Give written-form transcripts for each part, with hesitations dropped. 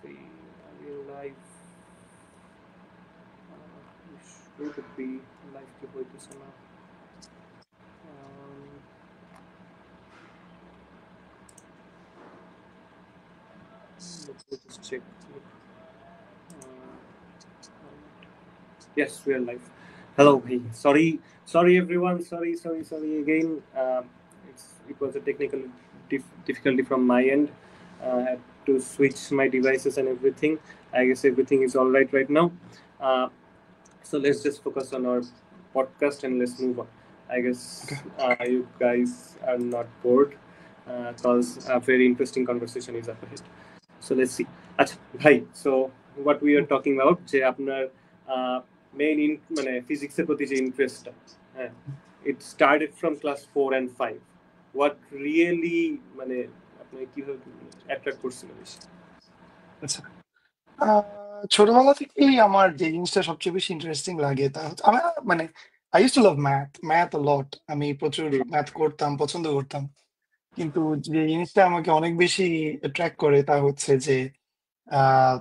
see. Real life. Should be life কি হইতেছে না। Let me just check. Yes, real life. Hello, hey. Sorry everyone. Sorry again. It was a technical difficulty from my end. I had to switch my devices and everything. I guess everything is all right now. So let's just focus on our podcast and let's move on. I guess you guys are not bored because a very interesting conversation is up ahead. So let's see. আচ্ছা ভাই, so what we are talking about যে আপনার main মানে ফিজিক্সের প্রতি যে ইন্টারেস্টটা, হ্যাঁ, it started from class 4 and 5. What really মানে আপনি কিভাবে অ্যাট্রাক্ট করছিল বেশি? আচ্ছা, ছোটবেলা থেকেই আমার যে জিনিসটা সবচেয়ে বেশি ইন্টারেস্টিং লাগে তা হচ্ছে আমার মানে I use to love math a lot. আমি প্রচুর ম্যাথ করতাম, পছন্দ করতাম। কিন্তু যে জিনিসটা আমাকে অনেক বেশি অ্যাট্রাক্ট করে তা হচ্ছে যে আহ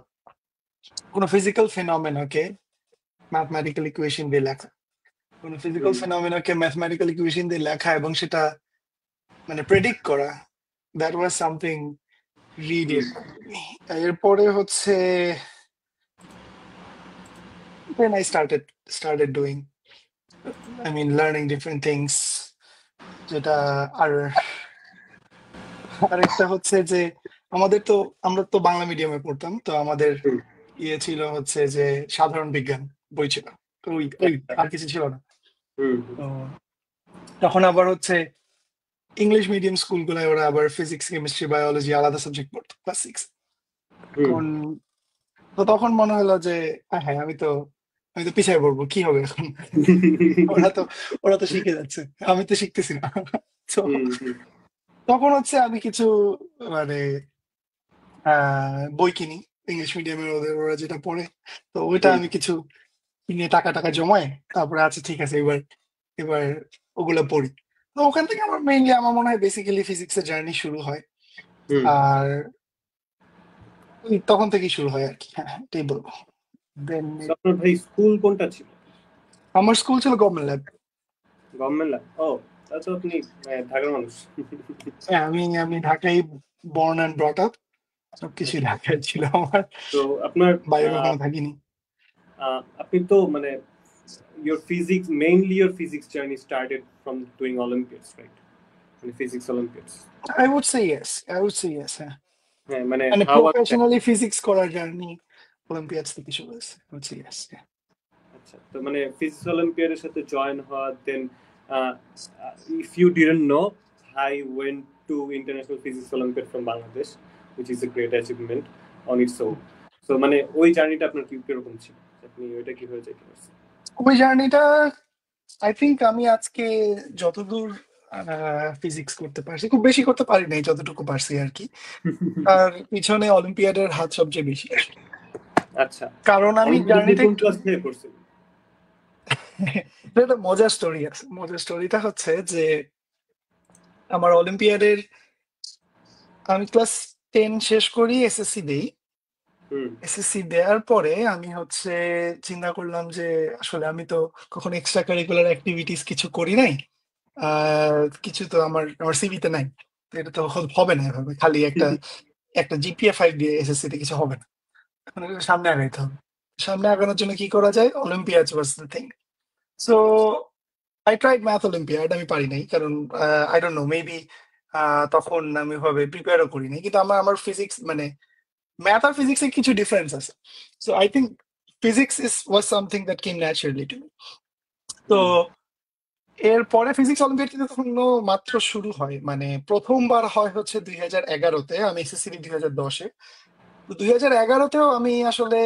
কোনো ফিজিক্যাল ফেনোমেনাকে ম্যাথমেটিক্যাল ইকুয়েশন দিয়ে লেখা, কোনো ফিজিক্যাল ফেনোমেনাকে ম্যাথমেটিক্যাল ইকুয়েশন দিয়ে লেখা এবং সেটা মানে প্রেডিক্ট করা, দ্যাট ওয়াজ সামথিং রিয়েলি। এরপরে হচ্ছে then I started doing, I mean, learning different things. যেটা আর আরেকটা হচ্ছে যে আমরা তো বাংলা মিডিয়ামে পড়তাম, তো আমাদের ইয়ে ছিল হচ্ছে যে সাধারণ বিজ্ঞান বই ছিল, তো ওই আর কিছু ছিল না। তো তখন আবার হচ্ছে ইংলিশ মিডিয়াম স্কুলগুলোয় ওরা আবার ফিজিক্স, কেমিস্ট্রি, বায়োলজি আলাদা সাবজেক্ট পড়তো ক্লাস 6। তো তখন মনে হলো যে হ্যাঁ আমি তো পিছিয়ে পড়বো, কি হবে এখন, ওরা তো শিখে যাচ্ছে, আমি তো শিখতেছি না। তো তখন হচ্ছে আমি কিছু মানে বই কিনি ইংলিশ মিডিয়ামের, ওরা যেটা পড়ে, তো ওইটা আমি কিছু কিনে টাকা জমায় তারপরে আচ্ছা ঠিক আছে এবার ওগুলো পড়ি। তো ওখান থেকে আমার মেইনলি আমার মনে হয় বেসিক্যালি ফিজিক্সের জার্নি শুরু হয়, আর তখন থেকেই শুরু হয় আর কি। হ্যাঁ, এটাই বলবো। দেন আপনার ভাই স্কুল কোনটা ছিল? আমার স্কুল ছিল গভর্নমেন্ট ল্যাব। Government lab? ও, তাহলে তো আপনি ঢাকার মানুষ। হ্যাঁ, আমি ঢাকায় বর্ন অ্যান্ড ব্রট আপ, সবকিছু ঢাকায় ছিল আমার। তো আপনার বাইরে কখনো থাকিনি। আপনি তো মানে your physics journey started from doing Olympiads, right? Physics Olympiads. I would say yes. হ্যাঁ, মানে প্রফেশনালি ফিজিক্স করার জার্নি অলিম্পিয়াডস থেকে শুরু হয়েছে। I would say yes. আচ্ছা, তো মানে ফিজিক্স অলিম্পিয়াডের সাথে জয়েন হওয়া, দেন if you didn't know, I went to International Physics Olympiad from Bangladesh, which is a great achievement on its own. So মানে ওই জার্নিটা আপনার কিরকম ছিল? আপনি ওইটা কিভাবে যেতে পারছেন? ওই জার্নিটা আই থিঙ্ক আমি আজকে যতদূর ফিজিক্স করতে পারছি, খুব বেশি করতে পারি নাই, যতটুকু পারছি আর কি। আর পিছনে অলিম্পিয়াডের হাত সবচেয়ে বেশি। আচ্ছা, কারণ আমি জার্নিতে একটা মজার স্টোরি আছে। মজার স্টোরিটা হচ্ছে যে আমার অলিম্পিয়াডের আমি ক্লাস 10 শেষ করি, এসএসসি দেই। এসএসসি দেওয়ার পরে আমি হচ্ছে চিন্তা করলাম যে আসলে আমি তো কখনো এক্সট্রা কারিকুলার অ্যাক্টিভিটিস কিছু করি নাই, কিছু তো আমার সিভিতে নাই, তো এটা তো হবে না এভাবে খালি একটা জিপিএ 5 দিয়ে এসএসসি তে কিছু হবে না। এখন সামনে আগাইতে হবে। সামনে আগানোর জন্য কি করা যায়? Olympiad was the thing. So I tried math olympiad, আমি পারি নাই কারণ আই ডোন্ট নো, মেবি তখন আমি ভাবে প্রিপেয়ারও করি নাই। কিন্তু আমার ফিজিক্স মানে ম্যাথ আর ফিজিক্সের কিছু ডিফারেন্স আছে। So I think physics was something that came naturally to me. তো এরপরে ফিজিক্স অলিম্পিয়াড কিন্তু তখন মাত্র শুরু হয়, মানে প্রথমবার হয় হচ্ছে 2011-তে, আমি এসএসসি 2010-এ। তো 2011-তেও আমি আসলে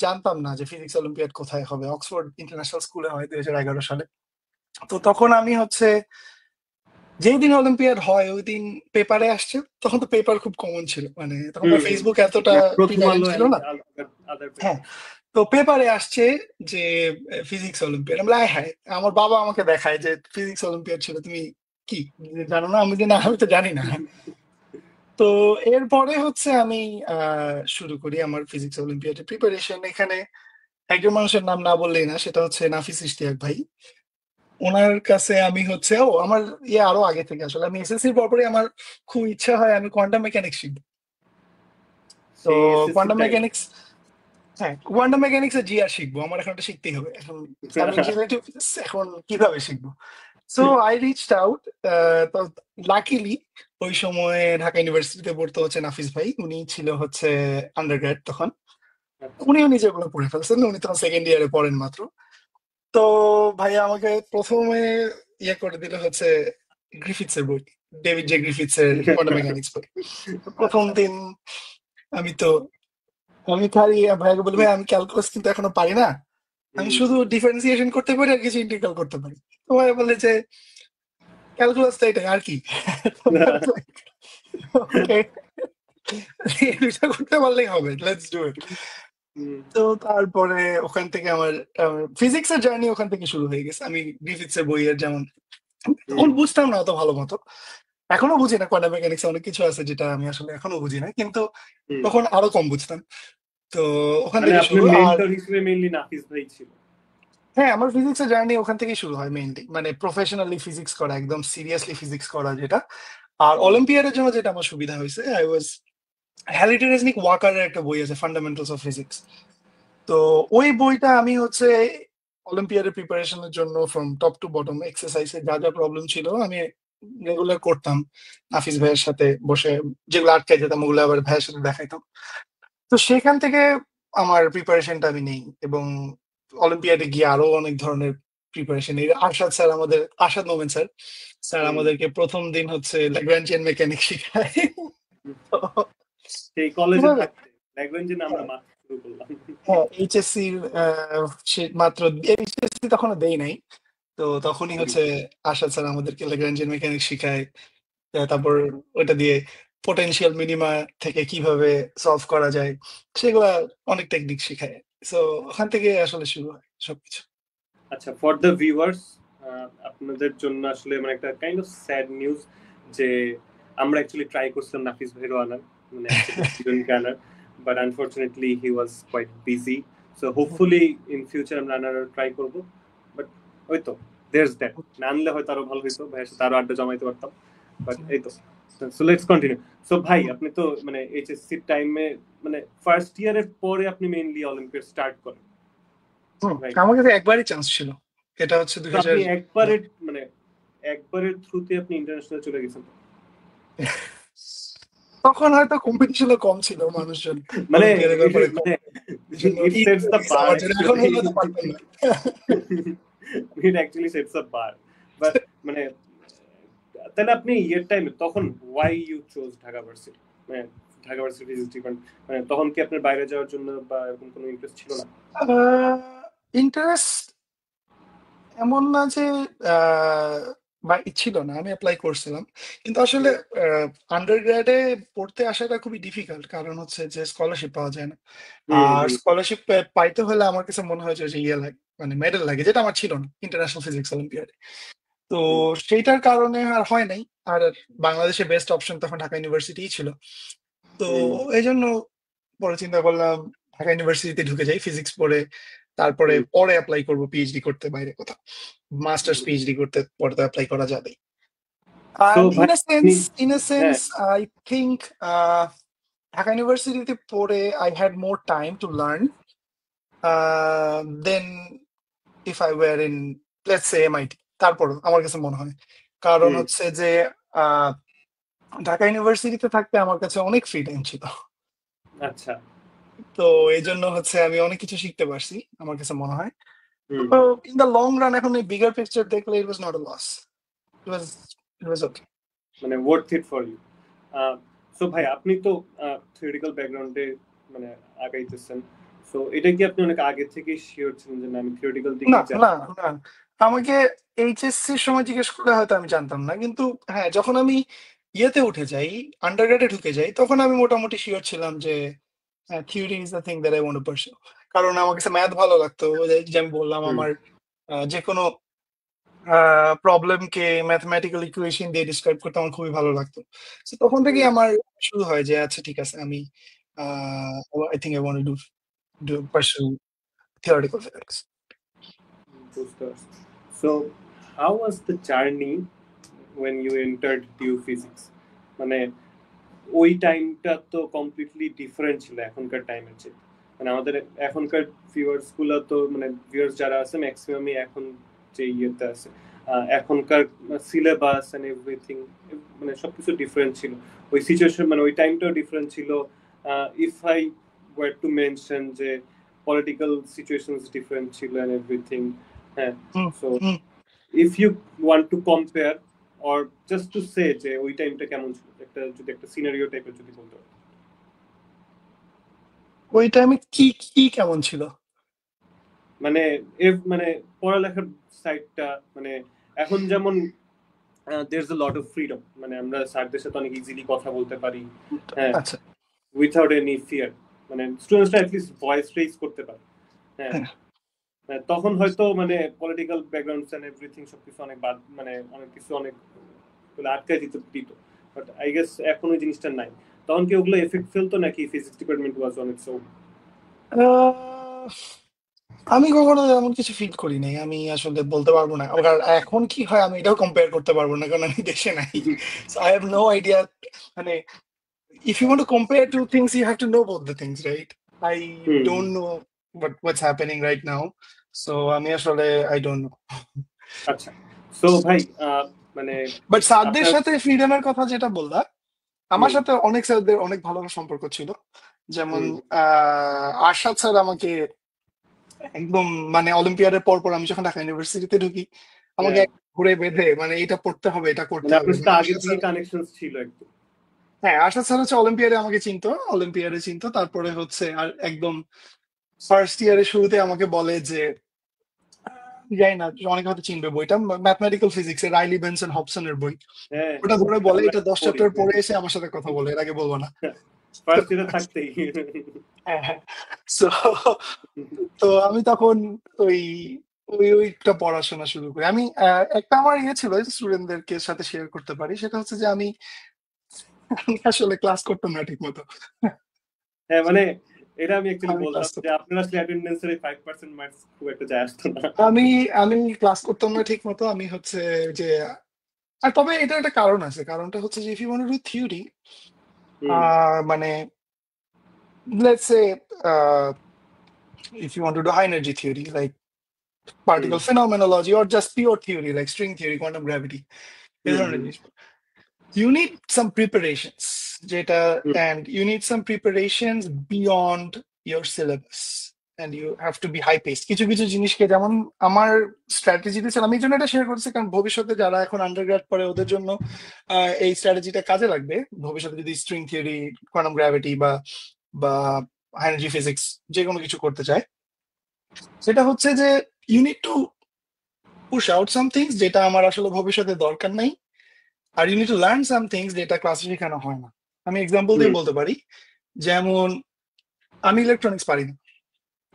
জানতাম না যে ফিজিক্স অলিম্পিয়াড কোথায় হবে। অক্সফোর্ড ইন্টারন্যাশনাল স্কুলে হয় 2011 সালে। তো তখন আমি হচ্ছে যেই দিন অলিম্পিয়াড হয় ওই দিন পেপারে আসছে, তখন তো পেপার খুব কমন ছিল, মানে তখন তো ফেসবুক এতটা ছিল না। হ্যাঁ, তো পেপারে আসছে যে ফিজিক্স অলিম্পিয়াড। আমরা হ্যাঁ, আমার বাবা আমাকে দেখায় যে ফিজিক্স অলিম্পিয়াড ছিল, তুমি কি জানো না? আমি না, আমি তো জানি না। তো এরপরে হচ্ছে আমি শুরু করি আমার ফিজিক্স অলিম্পিয়াডের প্রিপারেশন। এখানে একজন মানুষের নাম না বললেই না, সেটা হচ্ছে নাফিস ইশতিয়াক ভাই। ওনার কাছে আমি হচ্ছে আমার আরো আগে থেকে আসলে আমি এসএসসির পরপরই আমার খুব ইচ্ছা হয় আমি কোয়ান্টাম মেকানিক্স শিখবো। তো সেই এসএসসি কোয়ান্টাম টাইম। মেকানিক্স, হ্যাঁ কোয়ান্টাম মেকানিক্স এর জিআর শিখবো, আমার এখন এটা শিখতেই হবে। এখন আমি রিলেটিভ এখন কিভাবে শিখবো? So I reached out. তো লাকিলি ওই সময়ে ঢাকা ইউনিভার্সিটিতে পড়তে হচ্ছে নাফিস ভাই, উনি ছিল হচ্ছে আন্ডারগ্রেড তখন। আচ্ছা। উনিও নিজেগুলো পড়ে ফেলছেন, উনি তখন সেকেন্ড ইয়ারে পড়েন মাত্র। তো ভাইয়া আমাকে প্রথমে করে দিল হচ্ছে গ্রিফিথস এর বই, ডেভিড জে গ্রিফিথস এর কোয়ান্টাম মেকানিক্স বই। তো প্রথম আচ্ছা। দিন আমি তো আমি খালি ভাইয়াকে বলি, ভাই আমি ক্যালকুলাস কিন্তু এখনো পারি না, আমি হুম। শুধু ডিফারেন্সিয়েশন করতে পারি আর কিছু ইন্টিগ্রাল করতে পারি। তো ভাইয়া বলে যে ক্যালকুলাস তো এটাই আর কি। ওকে, এই দুইটা করতে পারলেই হবে, লেটস ডু ইট। হুম। তো তারপরে ওখান থেকে আমার ফিজিক্স এর জার্নি ওখান থেকে শুরু হয়ে গেছে। আমি গ্রিফিথস এর বইয়ের যেমন তখন হুম। বুঝতাম না অত ভালো মতো, এখনো বুঝি না, কোয়ান্টাম মেকানিক্স অনেক কিছু আছে যেটা আমি আসলে এখনো বুঝি না, কিন্তু হুম। তখন আরো কম বুঝতাম। তো ওখান মানে থেকে আপনার শুরু। আর মেন্টর হিসেবে মেইনলি নাফিস ভাই ছিল। হ্যাঁ, আমার ফিজিক্স এর জার্নি ওখান থেকেই শুরু হয় মেইনলি, মানে প্রফেশনালি ফিজিক্স করা, একদম সিরিয়াসলি ফিজিক্স করা যেটা। আর হুম। অলিম্পিয়াডের জন্য যেটা আমার সুবিধা হয়েছে, আই ওয়াজ হ্যালিডে রেজনিক ওয়াকারের একটা বই আছে ফান্ডামেন্টালস অফ ফিজিক্স। তো ওই বইটা আমি হচ্ছে অলিম্পিয়াডের প্রিপারেশনের জন্য ফ্রম টপ টু বটম এক্সারসাইজে যা যা প্রবলেম ছিল আমি রেগুলার করতাম হাফিজ ভাইয়ের সাথে বসে, যেগুলো আটকে যেতাম ওগুলো আবার ভাইয়ের সাথে দেখাইতাম। তো সেখান থেকে আমার প্রিপারেশনটা আমি নেই, এবং অলিম্পিয়াডে গিয়ে আরো অনেক ধরনের প্রিপারেশন নেই। আরশাদ স্যার আমাদের, আরশাদ মোমেন স্যার, স্যার হুম। আমাদেরকে প্রথম দিন হচ্ছে ল্যাগ্রাঞ্জিয়ান মেকানিক শিখায়। তো সেই কলেজে কিভাবে, থাকতে ল্যাগ্রেঞ্জে না আমরা মাত্র শুরু করলাম। হ্যাঁ এইচএসসি মাত্র এইচএসসি তখনও দেই নাই। তো তখনই হুম। হচ্ছে আশাদ স্যার আমাদেরকে ল্যাগ্রাঞ্জিয়ান মেকানিক্স শিখায়। তারপর ওটা দিয়ে পোটেনশিয়াল মিনিমা থেকে কিভাবে সলভ করা যায় সেগুলা অনেক টেকনিক শিখায়। সো ওখান থেকে আসলে শুরু হয় সবকিছু। আচ্ছা, ফর দ্য ভিউয়ার্স, আপনাদের জন্য আসলে মানে একটা কাইন্ড অফ স্যাড নিউজ যে আমরা অ্যাকচুয়ালি ট্রাই করছিলাম নাফিস ভাইরও আনার, মানে একসাথে স্টুডেন্টকে আনার, but unfortunately he was quite busy. So hopefully in future আমরা আনার ট্রাই করবো। বাট ওই তো, দেয়ার্স দ্যাট, না আনলে হয়তো আরো ভালো হইতো, ভাইয়ের সাথে আরো আড্ডা জমাইতে পারতাম। বাট এই তো। So let's continue. সো ভাই, আপনি তো মানে এইচএসসি টাইমে মানে ফার্স্ট ইয়ারের পরে আপনি মেইনলি অলিম্পিয়াড স্টার্ট করেন, রাইট? আমার কাছে একবারই চান্স ছিল, এটা হচ্ছে তো আপনি 2000। একবারের মানে একবারের থ্রুতে আপনি ইন্টারন্যাশনাল চলে গেছেন। তখন হয়তো কম্পিটিশনও কম ছিল, মানুষজন মানে অলিম্পিয়াডের ব্যাপারে কম, মানে এই জন্য ইট easy সেটস হয়ে দ্য গেছে বার আমার জন্য, এখন অ্যাকচুয়ালি। হলে হয়তো পারতাম না। It actually sets the bar. But মানে তাহলে আপনি ইয়ের টাইমে তখন why you chose Dhaka varsity, মানে ঢাকা ভার্সিটি ফিজিক্স ডিপার্টমেন্ট, মানে তখন কি আপনার বাইরে যাওয়ার জন্য বা এরকম কোনো ইন্টারেস্ট ছিল না? ইন্টারেস্ট এমন না যে আহ, বা ছিল না, আমি অ্যাপ্লাই করছিলাম, কিন্তু আসলে হুম। আন্ডার গ্রেডে পড়তে আসাটা খুবই ডিফিকাল্ট, কারণ হচ্ছে যে স্কলারশিপ পাওয়া যায় না। হুম। আর হুম। স্কলারশিপ পাইতে হলে আমার কাছে মনে হয় যে ইয়ে লাগে, মানে মেডেল লাগে, যেটা আমার ছিল না ইন্টারন্যাশনাল ফিজিক্স অলিম্পিয়াডে। তো হুম। সেইটার কারণে আর হয় নাই। আর বাংলাদেশে বেস্ট অপশন তখন ঢাকা ইউনিভার্সিটিই ছিল। তো হুম। এই জন্য পরে চিন্তা করলাম ঢাকা ইউনিভার্সিটিতে ঢুকে যাই ফিজিক্স পড়ে, তারপরে হুম। পরে অ্যাপ্লাই করবো পিএইচডি করতে বাইরে কোথাও, মাস্টার্স হুম। পিএইচডি করতে পরে তো অ্যাপ্লাই করা যাবে। সো And ভাই আপনি, in a sense, হ্যাঁ। I think ঢাকা ইউনিভার্সিটিতে পড়ে I had more time to learn than if I were in, let's say, MIT। তারপরও আমার কাছে মনে হয়, কারণ হুম। হচ্ছে যে আহ, ঢাকা ইউনিভার্সিটিতে থাকতে আমার কাছে অনেক ফ্রি টাইম ছিল। আচ্ছা। তো এই জন্য হচ্ছে আমি অনেক কিছু শিখতে পারছি আমার কাছে মনে হয়। হুম। তো ইন দ্য লং রান এখন এই বিগার পিকচার দেখলে ইট was not a loss, it was okay. মানে worth it for you. So ভাই আপনি তো থিওরিটিক্যাল ব্যাকগ্রাউন্ডে মানে আগাইতেছেন, সো এটা কি আপনি অনেক আগে থেকে শিওর ছিলেন যে না আমি থিওরিটিক্যাল না দিকেই যাব? না না, আমাকে এইচএসসি সময় জিজ্ঞেস করলে হয়তো আমি জানতাম না, কিন্তু হ্যাঁ যখন আমি ইয়েতে উঠে যাই, আন্ডারগ্রেডে ঢুকে যাই, তখন আমি মোটামুটি শিওর ছিলাম যে হ্যাঁ theory is the thing that I want to pursue. কারণ আমার কাছে ম্যাথ ভালো লাগতো, যে যে আমি বললাম হুম। আমার যে কোনো প্রবলেমকে ম্যাথমেটিক্যাল ইকুয়েশন দিয়ে ডিসক্রাইব করতে আমার খুবই ভালো লাগতো। তো তখন থেকেই আমার শুরু হয় যে আচ্ছা ঠিক আছে আমি I think I want to do পারসু theoretical physics. So, how was the journey when you entered DU physics? মানে ওই টাইমটা তো কমপ্লিটলি ডিফারেন্ট ছিল এখনকার টাইমের চেয়ে। মানে আমাদের এখনকার ভিউয়ার্স গুলো তো মানে ভিউয়ার্স যারা আছে ম্যাক্সিমামই এখন যে ইয়েতে আছে, এখনকার সিলেবাস এন্ড এভরিথিং মানে সবকিছু ডিফারেন্ট ছিল। ওই সিচুয়েশন মানে ওই টাইমটাও ডিফারেন্ট ছিল। If I were to mention যে পলিটিক্যাল সিচুয়েশনস ডিফারেন্ট ছিল এন্ড এভরিথিং। হ্যাঁ, so if you want to compare or just to say যে ওই টাইমটা কেমন ছিল, একটা যদি একটা সিনারিও টাইপের যদি বলতে পারো। ওই টাইমে কি কি কেমন ছিল? মানে মানে পড়ালেখার সাইডটা মানে এখন যেমন there's a lot of freedom, মানে আমরা স্যারদের সাথে অনেক ইজিলি কথা বলতে পারি, হ্যাঁ, আচ্ছা উইথাউট এনি ফিয়ার। মানে স্টুডেন্টসরা অ্যাট লিস্ট ভয়েস রেজ করতে পারে। হ্যাঁ, তখন হয়তো মানে পলিটিক্যাল ব্যাকগ্রাউন্ডস এন্ড এভরিথিং সবকিছু অনেক মানে অনেক কিছু অনেক আটকায় দিত। বাট আই গেস এখন ওই জিনিসটা নাই। তখন কি ওগুলো এফেক্ট ফেলতো নাকি physics department was on its own? আমি কখনো এমন কিছু ফিল করি নাই, আমি আসলে বলতে পারবো না। আবার এখন কি হয় আমি এটাও কম্পেয়ার করতে পারবো না, কারণ আমি দেশে নাই। So I have no idea. মানে if you want to compare two things, you have to know both the things, right? I don't know what's happening right now. So আমি আসলে I don't know. আচ্ছা, so ভাই মানে but স্যারদের সাথে ফ্রিডমের কথা যেটা বললা, আমার সাথে অনেক স্যারদের অনেক ভালো সম্পর্ক ছিল। যেমন আরশাদ স্যার আমাকে একদম মানে অলিম্পিয়াডের পর পর আমি যখন ঢাকা ইউনিভার্সিটিতে ঢুকি আমাকে ঘুরে বেঁধে মানে এটা পড়তে হবে এটা করতে হবে। আগে থেকে কানেকশনস ছিল একদম। হ্যাঁ, আরশাদ স্যার হচ্ছে অলিম্পিয়াডে আমাকে চিনতো। তারপরে হচ্ছে আর একদম ফার্স্ট ইয়ারের শুরুতে আমাকে বলে যে জানি না অনেকে হয়তো চিনবে বইটা, ম্যাথমেটিক্যাল ফিজিক্স এর রাইলি বেনসন হবসনের বই। ওটা ধরে বলে এটা 10 চ্যাপ্টার পড়ে এসে আমার সাথে কথা বলে, এর আগে বলবো না। ফার্স্ট ইয়ারে থাকতেই। হ্যাঁ, তো আমি তখন ওই ওইটা পড়াশোনা শুরু করি। আমি একটা আমার ইয়ে ছিল স্টুডেন্টদেরকে সাথে শেয়ার করতে পারি, সেটা হচ্ছে যে আমি আসলে ক্লাস করতাম না ঠিক মতো। হ্যাঁ, মানে এটা আমি অ্যাকচুয়ালি বলতাম যে আপনার আসলে অ্যাটেন্ডেন্সের এই 5% মার্কস খুব একটা যায় আসতো না। আমি ক্লাস করতাম না ঠিক মতো। আমি হচ্ছে যে আর তবে এটা একটা কারণ আছে, কারণটা হচ্ছে যে if you want to do theory, মানে let's say if you want to do high energy theory like particle phenomenology or just pure theory like string theory, quantum gravity, you need some preparations যেটা and you need some preparations beyond your syllabus and you have to be high paced. কিছু কিছু জিনিসকে যেমন আমার স্ট্র্যাটেজিতে ছিল, আমি এই জন্য এটা শেয়ার করছি কারণ ভবিষ্যতে যারা এখন আন্ডারগ্রেড পড়ে ওদের জন্য এই স্ট্র্যাটেজিটা কাজে লাগবে। ভবিষ্যতে যদি স্ট্রিং থিওরি, কোয়ান্টাম গ্র্যাভিটি বা হাই এনার্জি ফিজিক্স যে কোনো কিছু করতে চায়, সেটা হচ্ছে যে you need to push out some things যেটা আমার আসলে ভবিষ্যতে দরকার নাই, আর you need to learn some things যেটা ক্লাসে শেখানো হয় না। আমি এক্সাম্পল দিয়ে বলতে পারি, যেমন আমি ইলেকট্রনিক্স পারি না,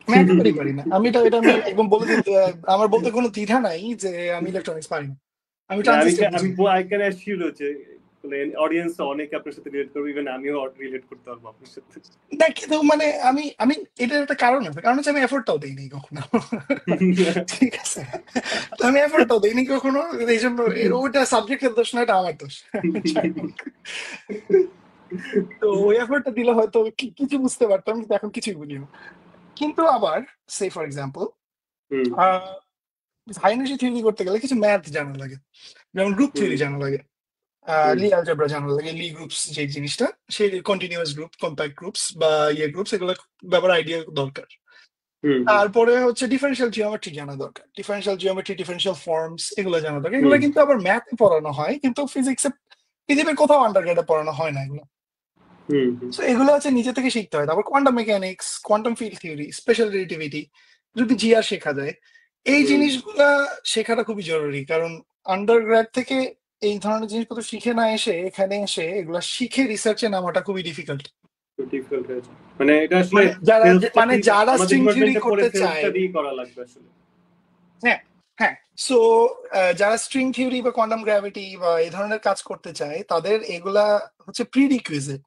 আমি একেবারেই পারি না। আমি এটা আমি একদম বলে দিতে, আমার বলতে কোনো দ্বিধা নাই যে আমি ইলেকট্রনিক্স পারি না। আমি আই ক্যান অ্যাসিউর যে অডিয়েন্স অনেক আপনার সাথে রিলেট করবে, ইভেন আমিও রিলেট করতে পারবো আপনার সাথে। না কিন্তু মানে আমি এটার একটা কারণ আছে, কারণ হচ্ছে আমি এফোর্টটাও দেইনি কখনো। ঠিক আছে, তো আমি এফোর্টটাও দেইনি কখনো, এই জন্য ওইটা সাবজেক্টের দোষ না, এটা আমার দোষ। তো ওই এফোর্টটা দিলে হয়তো কিছু বুঝতে পারতাম, কিন্তু এখন কিছুই বুঝি না। কিন্তু আবার say for example high energy theory করতে গেলে কিছু ম্যাথ জানা লাগে, যেমন গ্রুপ থিওরি জানা লাগে, লি অ্যালজেব্রা জানা লাগে, লি গ্রুপস যে জিনিসটা, সেই কন্টিনিউয়াস গ্রুপ, কম্প্যাক্ট গ্রুপস বা ইয়ে গ্রুপস, এগুলো ব্যাপারে আইডিয়া দরকার। তারপরে হচ্ছে ডিফারেন্সিয়াল জিওমেট্রি জানা দরকার, ডিফারেন্সিয়াল ফর্মস এগুলো জানা দরকার। এগুলো কিন্তু আবার ম্যাথে পড়ানো হয়, কিন্তু ফিজিক্সে পৃথিবীর কোথাও আন্ডারগ্রেডে পড়ানো হয় না এগুলো। তো এগুলো হচ্ছে নিজে থেকে শিখতে হয়। তারপর quantum mechanics, quantum field theory, special relativity যদি জিআর শেখা যায়, এই জিনিসগুলা শেখাটা খুবই জরুরি, কারণ আন্ডারগ্রেড থেকে এই ধরনের জিনিসপত্র শিখে না এসে এখানে এসে এগুলা শিখে রিসার্চে নামাটা খুবই ডিফিকাল্ট। মানে এটা আসলে যারা স্ট্রিং থিওরি করতে চায়, করা লাগবে আসলে। হ্যাঁ হ্যাঁ, সো যারা স্ট্রিং থিওরি বা কোয়ান্টাম গ্র্যাভিটি বা এই ধরনের কাজ করতে চায় তাদের এগুলা হচ্ছে প্রিরিকুইজিট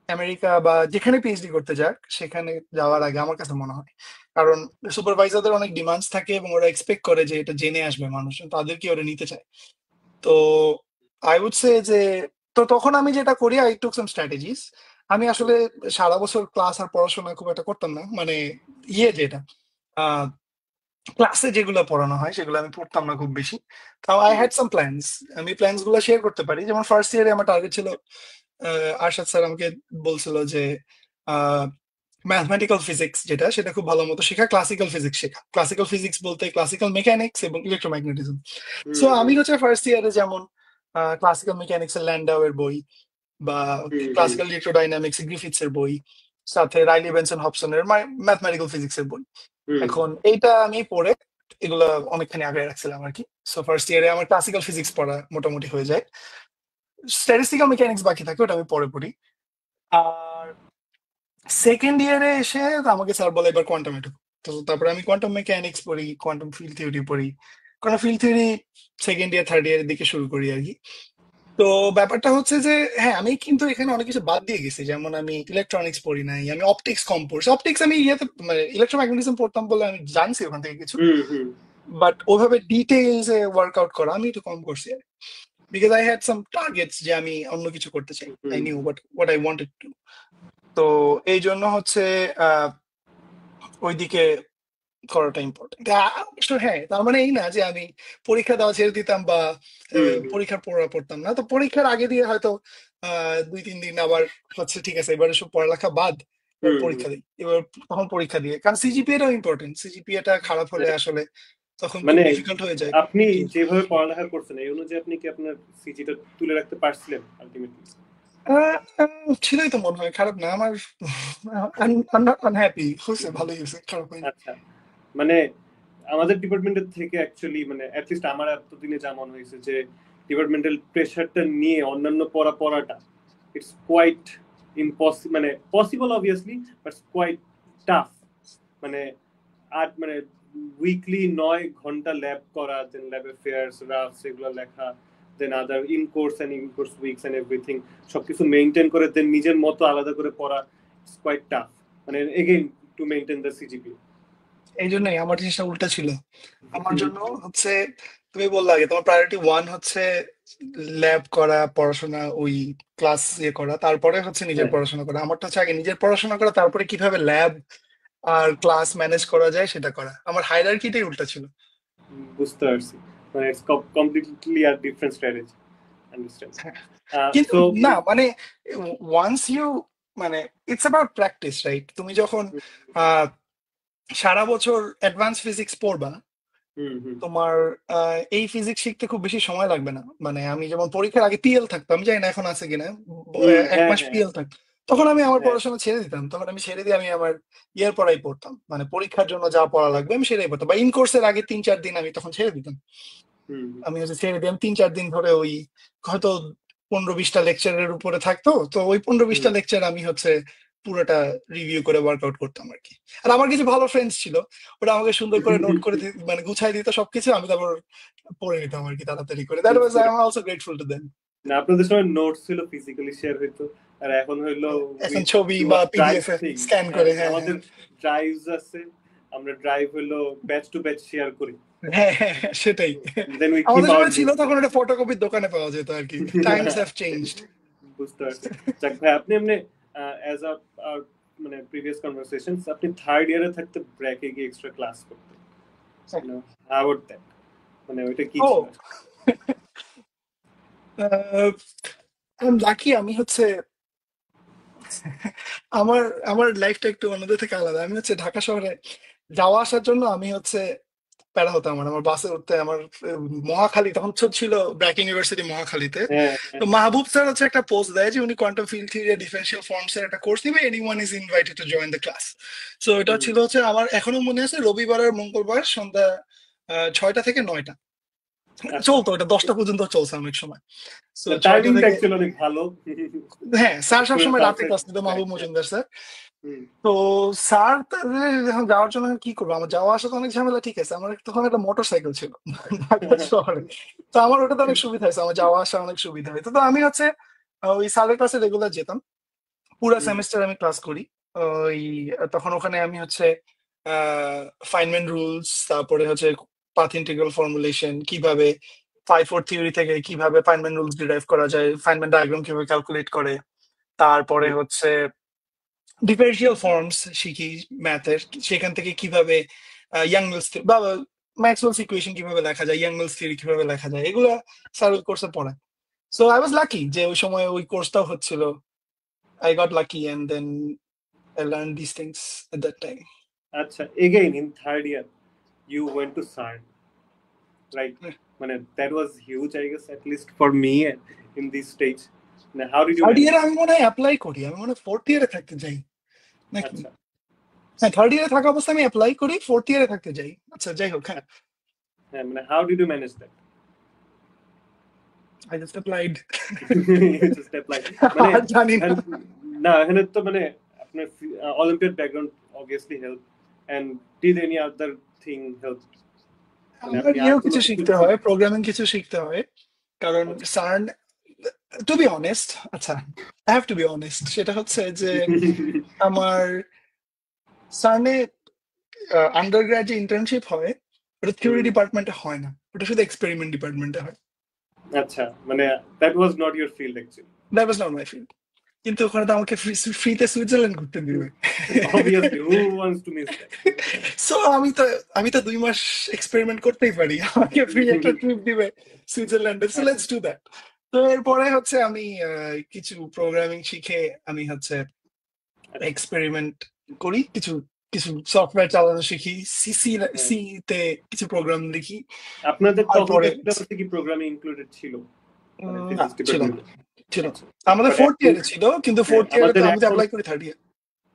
আমেরিকা বা যেখানে পিএইচডি করতে যাক সেখানে যাওয়ার আগে আমার কাছে মনে হয়। কারণ সুপারভাইজারদের অনেক ডিমান্ডস থাকে এবং ওরা এক্সপেক্ট করে যে এটা জেনে আসবে মানুষ, তাদেরকে ওরা নিতে চায়। তো আই উড সে যে, তো তখন আমি যেটা করি, আই টুক সাম স্ট্র্যাটেজিস। আমি আসলে সারা বছর ক্লাস আর পড়াশোনা খুব একটা করতাম না, মানে যেটা ক্লাসে যেগুলো পড়ানো হয় সেগুলো আমি পড়তাম না খুব বেশি। তাও আই হ্যাড সাম প্ল্যানস, আমি প্ল্যানস গুলো শেয়ার করতে পারি। যেমন ফার্স্ট ইয়ারে আমার টার্গেট ছিল, আরশাদ স্যার আমাকে বলছিল যে ম্যাথমেটিক্যাল ফিজিক্স যেটা, সেটা খুব ভালো মতো শেখা, ক্লাসিক্যাল ফিজিক্স শেখা। ক্লাসিক্যাল ফিজিক্স বলতে ক্লাসিক্যাল মেকানিক্স এবং ইলেকট্রোম্যাগনেটিজম। সো আমি হচ্ছে ফার্স্ট ইয়ারে যেমন ক্লাসিক্যাল মেকানিক্স এর ল্যান্ডাউ এর বই, বা ক্লাসিক্যাল ইলেকট্রোডাইনামিক্স গ্রিফিথস এর বই, সাথে রাইলি বেনসন হবসনের ম্যাথমেটিক্যাল ফিজিক্স এর বই। এখন এইটা আমি পড়ে এগুলা অনেকখানি আগে রাখছিলাম আর কি। সো ফার্স্ট ইয়ারে আমার ক্লাসিক্যাল ফিজিক্স পড়া মোটামুটি হয়ে যায়, স্ট্যাটিস্টিক্যাল মেকানিক্স বাকি থাকে, ওটা আমি পরে পড়ি। আর সেকেন্ড ইয়ারে এসে আমাকে স্যার বলে এবার কোয়ান্টাম এটুকু। তো তারপরে আমি কোয়ান্টাম মেকানিক্স পড়ি, কোয়ান্টাম ফিল্ড থিওরি পড়ি। Quantum field theory second year third ইয়ারের দিকে শুরু করি আর কি। তো ব্যাপারটা হচ্ছে যে হ্যাঁ, আমি কিন্তু এখানে অনেক কিছু বাদ দিয়ে গেছি। যেমন আমি ইলেকট্রনিক্স পড়ি নাই, আমি অপটিক্স কম পড়ছি। অপটিক্স আমি ইয়েতে মানে ইলেকট্রোম্যাগনেটিজম পড়তাম বলে আমি জানছি ওখান থেকে কিছু, বাট ওভাবে ডিটেইলস এ ওয়ার্কআউট করা আমি একটু কম করছি। Because I had some targets যে আমি অন্য কিছু করতে চাই, I knew what I wanted to. তো এই জন্য হচ্ছে ওইদিকে করাটা ইম্পর্টেন্ট। হ্যাঁ, তার মানে এই না যে আমি পরীক্ষা দেওয়া ছেড়ে দিতাম বা পরীক্ষার পড়া পড়তাম না। তো পরীক্ষার আগে দিয়ে হয়তো 2-3 দিন আবার হচ্ছে ঠিক আছে এবার সব পড়ালেখা বাদ, এবার পরীক্ষা দিই। এবার তখন পরীক্ষা দিয়ে, কারণ সিজিপিএটাও ইম্পর্টেন্ট। সিজিপিএটা খারাপ হলে আসলে তখন খুব মানে ডিফিকাল্ট হয়ে যায়। আপনি যেভাবে পড়ালেখা করছেন এই অনুযায়ী আপনি কি আপনার সিজিটা তুলে রাখতে পারছিলেন আলটিমেটলি? ছিলই তো মনে হয়, খারাপ না আমার। আনহ্যাপি হয়েছে, ভালোই হয়েছে, খারাপ হয়নি। আচ্ছা, মানে আমাদের ডিপার্টমেন্টের থেকে অ্যাকচুয়ালি মানে অ্যাটলিস্ট আমার এতদিনে যা মনে হয়েছে যে ডিপার্টমেন্টাল প্রেশারটা নিয়ে অন্যান্য পড়াটা ইটস কোয়াইট ইম্পসিবল, মানে possible obviously but quite tough. মানে মানে উইকলি 9 ঘন্টা ল্যাব করা, দেন ল্যাবে ফেয়ার্স রাফ এগুলো লেখা, then other in course and in course weeks and everything সবকিছু মেইনটেইন করে দেন নিজের মতো আলাদা করে পড়া, ইটস কোয়াইট টাফ। মানে again to maintain the CGP. এই জন্যই আমার জিনিসটা উল্টা ছিল। আমার জন্য হচ্ছে, তুমি বললে আগে তোমার প্রায়োরিটি ওয়ান হচ্ছে ল্যাব করা, পড়াশোনা, ওই ক্লাস করা, তারপরে হচ্ছে নিজের পড়াশোনা করা। আমারটা হচ্ছে আগে নিজের পড়াশোনা করা, তারপরে কিভাবে ল্যাব আর ক্লাস ম্যানেজ করা যায় সেটা করা। আমার হায়ারার্কিটাই উল্টা ছিল। বুঝতে পারছি, মানে ইটস কমপ্লিটলি আর ডিফারেন্ট স্ট্র্যাটেজি, আন্ডারস্ট্যান্ড। কিন্তু সো না মানে ওয়ান্স ইউ, মানে ইটস অ্যাবাউট প্র্যাকটিস, রাইট? তুমি যখন সারা বছর অ্যাডভান্স ফিজিক্স পড়বা, তোমার এই ফিজিক্স শিখতে খুব বেশি সময় লাগবে না। মানে আমি যেমন পরীক্ষার আগে পিএল থাকতাম, জানি না এখন আছে কিনা, এক মাস পিএল থাকতো, তখন আমি আমার পড়াশোনা ছেড়ে দিতাম। তখন আমি ছেড়ে দিয়ে আমি আমার ইয়ার পড়াই পড়তাম, মানে পরীক্ষার জন্য যা পড়া লাগবে আমি সেটাই পড়তাম। বা ইন কোর্সের আগে 3-4 দিন আমি তখন ছেড়ে দিতাম। আমি হচ্ছে ছেড়ে দিয়ে আমি 3-4 দিন ধরে ওই হয়তো 15-20টা লেকচারের উপরে থাকতো, তো ওই 15-20টা লেকচার আমি হচ্ছে পুরোটা রিভিউ করে ওয়ার্কআউট করতাম আর কি। আর আমার কিছু ভালো ফ্রেন্ডস ছিল, ওরা আমাকে সুন্দর করে নোট করে মানে গুছাই দিত সবকিছু, আমি তারপর পড়ে নিতাম আর কি তাড়াতাড়ি করে। That was I am also grateful to them. না, আপনাদের সময় নোটস ছিল ফিজিক্যালি শেয়ার হইতো, আর এখন হইলো এখন ছবি বা পিডিএফ এ স্ক্যান করে। হ্যাঁ, আমাদের ড্রাইভস আছে, আমরা ড্রাইভ হইলো ব্যাচ টু ব্যাচ শেয়ার করি। হ্যাঁ, সেটাই। দেন উই কিপ আমাদের আওয়ার সময় ছিল তখন এটা ফটোকপির দোকানে পাওয়া যেত আর কি। Times have changed. বুঝতে পারছি। যাক ভাই, আপনি এমনি অ্যাজ আ মানে প্রিভিয়াস কনভারসেশনস আপনি থার্ড ইয়ারে থাকতে ব্র্যাকে গিয়ে এক্সট্রা ক্লাস করতেন, হাউ অ্যাবাউট দ্যাট? মানে ওইটা কি ছিল? লাকি আমি হচ্ছে আমার আমার লাইফটা একটু অন্যদের থেকে আলাদা। আমি হচ্ছে ঢাকা শহরে যাওয়া আসার জন্য আমি হচ্ছে প্যারা হতো। আমার বাসে উঠতে আমার মহাখালী তখন ছিল, ব্র্যাক ইউনিভার্সিটি মহাখালীতে। তো মাহবুব স্যার হচ্ছে একটা পোস্ট দেয় যে উনি quantum field theory differential forms এর একটা কোর্স দিবে, anyone is invited to join the class. So এটা ছিল হচ্ছে আমার এখনো মনে আছে রবিবার আর মঙ্গলবার সন্ধ্যা 6টা থেকে 9টা। আচ্ছা, চলতো, এটা 10টা পর্যন্ত চলছে অনেক সময়। সো 6টা টাইমিংটা থেকে, অ্যাকচুয়ালি অনেক ভালো। হ্যাঁ স্যার স্টুডেন্ট সবসময় রাতে পারফেক্ট ক্লাস নিত, মাহবুব রাইট, হ্যাঁ। মজুমদার স্যার। হুম, তো স্যার এখন যাওয়ার জন্য আমি কি করবো, আমার যাওয়া আসা তো অনেক ঝামেলা, ঠিক আছে, আমার তখন একটা মোটর সাইকেল ছিল ঢাকা শহরে। তো আমার ওটাতে অনেক সুবিধা হয়েছে, আমার যাওয়া আসা অনেক সুবিধা হয়েছে। তো আমি হচ্ছে ওই স্যারের ক্লাসে রেগুলার যেতাম, পুরো হুম, সেমিস্টার আমি ক্লাস করি। ওই তখন ওখানে আমি হচ্ছে ফাইনম্যান রুলস, তারপরে হচ্ছে পাথ ইন্টিগ্রাল ফর্মুলেশন, কিভাবে 5-4 থিওরি থেকে কিভাবে ফাইনম্যান রুলস ডিরাইভ করা যায়, ফাইনম্যান ডায়াগ্রাম কিভাবে ক্যালকুলেট করে, তারপরে হুম, হচ্ছে ডিফারেন্সিয়াল ফর্মস শিখি ম্যাথের, সেখান থেকে কিভাবে ইয়াংলস বা ম্যাক্সওয়েলস ইকুয়েশন কিভাবে লেখা যায়, ইয়াংলস থিওরি কিভাবে লেখা যায়, এগুলা স্যার ওই কোর্সে পড়ায়। সো আই ওয়াজ লাকি যে ওই সময় ওই কোর্সটাও হচ্ছিল। I got lucky and then I learn this things at that time. আচ্ছা, again in third year you went to CERN, right? মানে that was huge, I guess, at least for me in this stage. মানে how did you third manage? ইয়ারে আমি মনে হয় apply করি, আমি মনে হয় ফোর্থ ইয়ারে থাকতে যাই নাকি। আচ্ছা, হ্যাঁ, থার্ড ইয়ারে থাকা অবস্থায় আমি অ্যাপ্লাই করি, ফোর্থ ইয়ারে থাকতে যাই। আচ্ছা যাই হোক, হ্যাঁ। হ্যাঁ, মানে how did you manage that? I just applied. Just apply মানে আর জানি না। না, এখানে তো মানে আপনার olympiad background obviously help, and did any other thing help? মানে আমার আপনি আর ইয়েও কোনো কিছু কিছু? শিখতে হয়, প্রোগ্রামিং কিছু শিখতে হয়, কারণ আচ্ছা। সার্ন, টু বি অনেস্ট, আচ্ছা I have to be honest, সেটা হচ্ছে যে আমার সার্নে আন্ডার গ্রাড যে ইন্টার্নশিপ হয়, ওটা থিওরি হুম, ডিপার্টমেন্টে হয় না, ওটা শুধু এক্সপেরিমেন্ট ডিপার্টমেন্টে হয়। আচ্ছা, মানে that was not your field actually. That was not my field. কিন্তু ওখানে তো আমাকে ফ্রিতে সুইজারল্যান্ড ঘুরতে দিবে। Obviously, who wants to miss that? So আমি তো 2 মাস এক্সপেরিমেন্ট করতেই পারি, আমাকে ফ্রি একটা ট্রিপ দিবে সুইজারল্যান্ডে, সো আচ্ছা, লেটস ডু দ্যাট। তো এরপরে হচ্ছে আমি কিছু প্রোগ্রামিং শিখে আমি হচ্ছে আচ্ছা, এক্সপেরিমেন্ট করি, কিছু কিছু সফটওয়্যার চালানো শিখি, হ্যাঁ। সি তে কিছু প্রোগ্রাম লিখি। আপনাদের তারপরে তখনকার সিলেবাসে কি প্রোগ্রামিং ইনক্লুডেড ছিল, মানে না, ফিজিক্স ছিল না, ডিপার্টমেন্টে? ছিল না। আচ্ছা, আমাদের বাট ফোর্থ এখন, ইয়ারে ছিল, কিন্তু হ্যাঁ ফোর্থ ইয়ারে তো আমাদের আমি তো এখন, অ্যাপ্লাই করি থার্ড ইয়ার।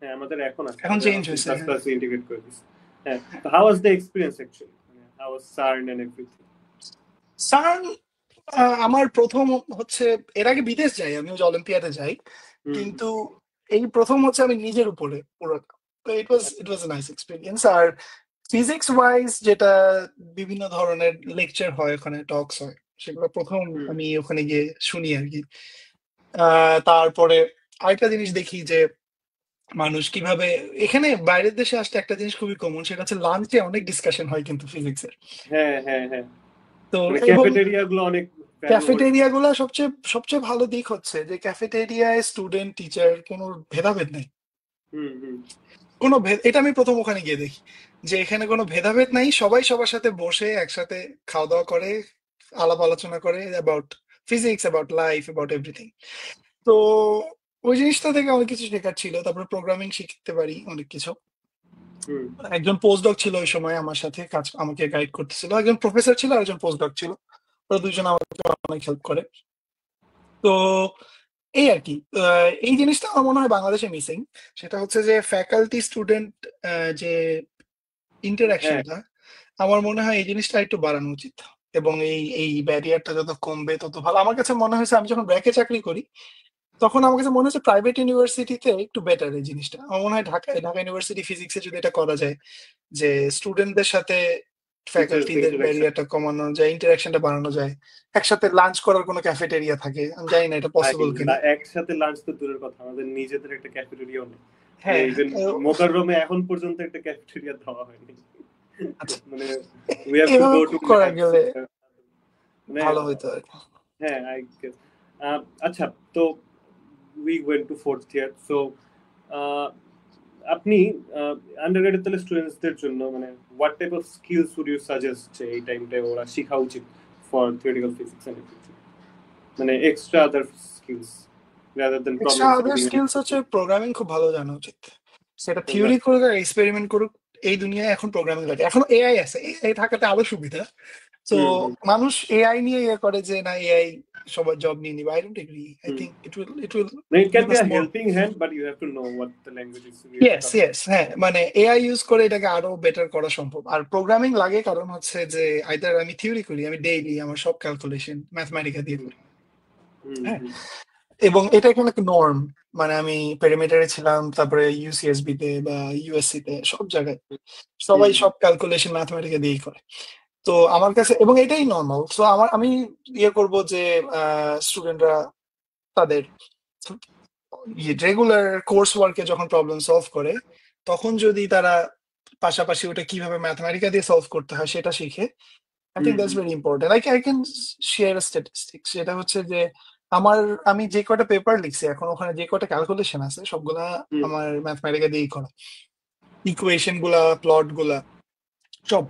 হ্যাঁ আমাদের এখন আছে, এখন আমাদের চেঞ্জ এখন সি হয়েছে, প্লাস হ্যাঁ। প্লাস ইন্টিগ্রেট করে দিচ্ছে। হ্যাঁ, তো how was the experience actually, how was CERN and everything? CERN, আমার প্রথম হচ্ছে, এর আগে বিদেশ যাই, আমি ওই যে অলিম্পিয়াডে যাই, হুম, কিন্তু এই প্রথম হচ্ছে আমি নিজের উপরে পুরোটা। তো it was a nice experience. আর ফিজিক্স ওয়াইজ যেটা বিভিন্ন ধরনের লেকচার হয় ওখানে, টকস হয়, সেগুলো প্রথম হুম, আমি ওখানে গিয়ে শুনি আর কি। তারপরে আরেকটা জিনিস দেখি যে মানুষ কিভাবে, এখানে বাইরের দেশে আসলে একটা জিনিস খুবই কমন, সেটা হচ্ছে লাঞ্চে অনেক ডিসকাশন হয় কিন্তু ফিজিক্সের। হ্যাঁ, হ্যাঁ, হ্যাঁ, তো মানে এবং ক্যাফেটেরিয়া গুলো অনেক ভ্যালুয়েবল। ক্যাফেটেরিয়া গুলা সবচেয়ে সবচেয়ে ভালো দিক হচ্ছে যে ক্যাফেটেরিয়ায় স্টুডেন্ট টিচার কোনো ভেদাভেদ নেই। হুম, হুম, কোনো ভেদ, এটা আমি প্রথম ওখানে গিয়ে দেখি যে এখানে কোনো ভেদাভেদ নাই, সবাই সবার সাথে বসে একসাথে খাওয়া দাওয়া করে, আলাপ আলোচনা করে about physics, about life, about everything. তো ওই জিনিসটা থেকে অনেক কিছু শেখার ছিল, তারপরে প্রোগ্রামিং শিখতে পারি অনেক কিছু। হুম, একজন পোস্টডক ছিল ওই সময় আমার সাথে কাজ, আমাকে গাইড করতেছিল, একজন প্রফেসর ছিল আর একজন পোস্টডক ছিল, ওরা দুজন আমাকে অনেক হেল্প করে। তো এই আর কি, এই জিনিসটা আমার মনে হয় বাংলাদেশে মিসিং, সেটা হচ্ছে যে ফ্যাকাল্টি স্টুডেন্ট যে হ্যাঁ, ইন্টারাকশনটা, আমার মনে হয় এই জিনিসটা একটু বাড়ানো উচিত, এবং এই ব্যারিয়ারটা যত কমবে তত ভালো। আমার কাছে মনে হয়েছে আমি যখন ব্র্যাকে চাকরি করি, তখন আমার কাছে মনে হচ্ছে প্রাইভেট ইউনিভার্সিটিতে একটু বেটার এই জিনিসটা। আমার মনে হয় ঢাকা ইউনিভার্সিটি ফিজিক্সে যদি এটা করা যায়, যে স্টুডেন্টদের সাথে টিচার্স ফ্যাকাল্টিদের ইন্টারাকশন। ব্যারিয়ারটা কমানো যায়, ইন্টারাকশনটা বাড়ানো যায়, একসাথে লাঞ্চ করার কোনো ক্যাফেটেরিয়া থাকে, আমি জানি না এটা ভাই, পসিবল কিনা। একসাথে লাঞ্চ তো দূরের কথা, আমাদের নিজেদের একটা ক্যাফেটেরিয়াও নেই। মানে হ্যাঁ, ইভেন মোকাররমে এখন পর্যন্ত একটা ক্যাফেটেরিয়া দেওয়া হয়নি। আচ্ছা, মানে উই হ্যাভ টু এভাবে গো টু করা ল্যাবস। গেলে মানে ভালো হইতো আর কি। হ্যাঁ, আই গেস। আচ্ছা, তো we went to fourth year, so আপনি আন্ডারগ্রেডের তাহলে স্টুডেন্টসদের জন্য মানে what type of skills would you suggest যে এই টাইমটায় ওরা শেখা উচিত for theoretical physics and everything, মানে extra other skills rather than extra problem other solving and skills হচ্ছে প্রোগ্রামিং খুব ভালো জানা উচিত, সেটা থিওরি প্রোগ্রামিং? করুক আর এক্সপেরিমেন্ট করুক, এই দুনিয়ায় এখন প্রোগ্রামিং লাগে। এখন এআই আছে, এআই থাকাতে আরো সুবিধা। তো হুম, হুম, মানুষ এআই নিয়ে ইয়ে করে যে না, এআই সবার জব নিয়ে নিবে। I don't agree. I Hmm. think it will No, it can give be us a more. helping hand, but you have to know what the language is really Yes, talking. yes, হ্যাঁ, মানে AI use করে এটাকে আরো better করা সম্ভব। আর programming লাগে কারণ হচ্ছে যে আইদার আমি থিওরি করি, আমি ডেইলি আমার সব ক্যালকুলেশন ম্যাথমেটিকা দিয়ে করি, হ্যাঁ, Hmm. এবং এটা এখানে একটা নর্ম। মানে আমি পেরিমিটারে ছিলাম, তারপরে ইউসিএসবি তে বা ইউএসসি তে, সব জায়গায় সবাই Hmm. সব ক্যালকুলেশন ম্যাথমেটিকা দিয়েই করে। তো আমার কাছে, এবং এটাই নর্মাল। সো আমি ইয়ে করব যে স্টুডেন্টরা তাদের রেগুলার কোর্স ওয়ার্কে যখন প্রবলেম সলভ করে, তখন যদি তারা পাশাপাশি ওটা কিভাবে ম্যাথমেটিকা দিয়ে সলভ করতে হয় সেটা শিখে, I think that's Hmm. Very important. I can share statistics. সেটা হচ্ছে যে আমি যে কটা পেপার লিখছি এখন, ওখানে যে কটা ক্যালকুলেশন আছে সবগুলা Hmm. আমার ম্যাথমেটিকা দিয়েই করা, ইকুয়েশন গুলা, প্লট গুলা, সব।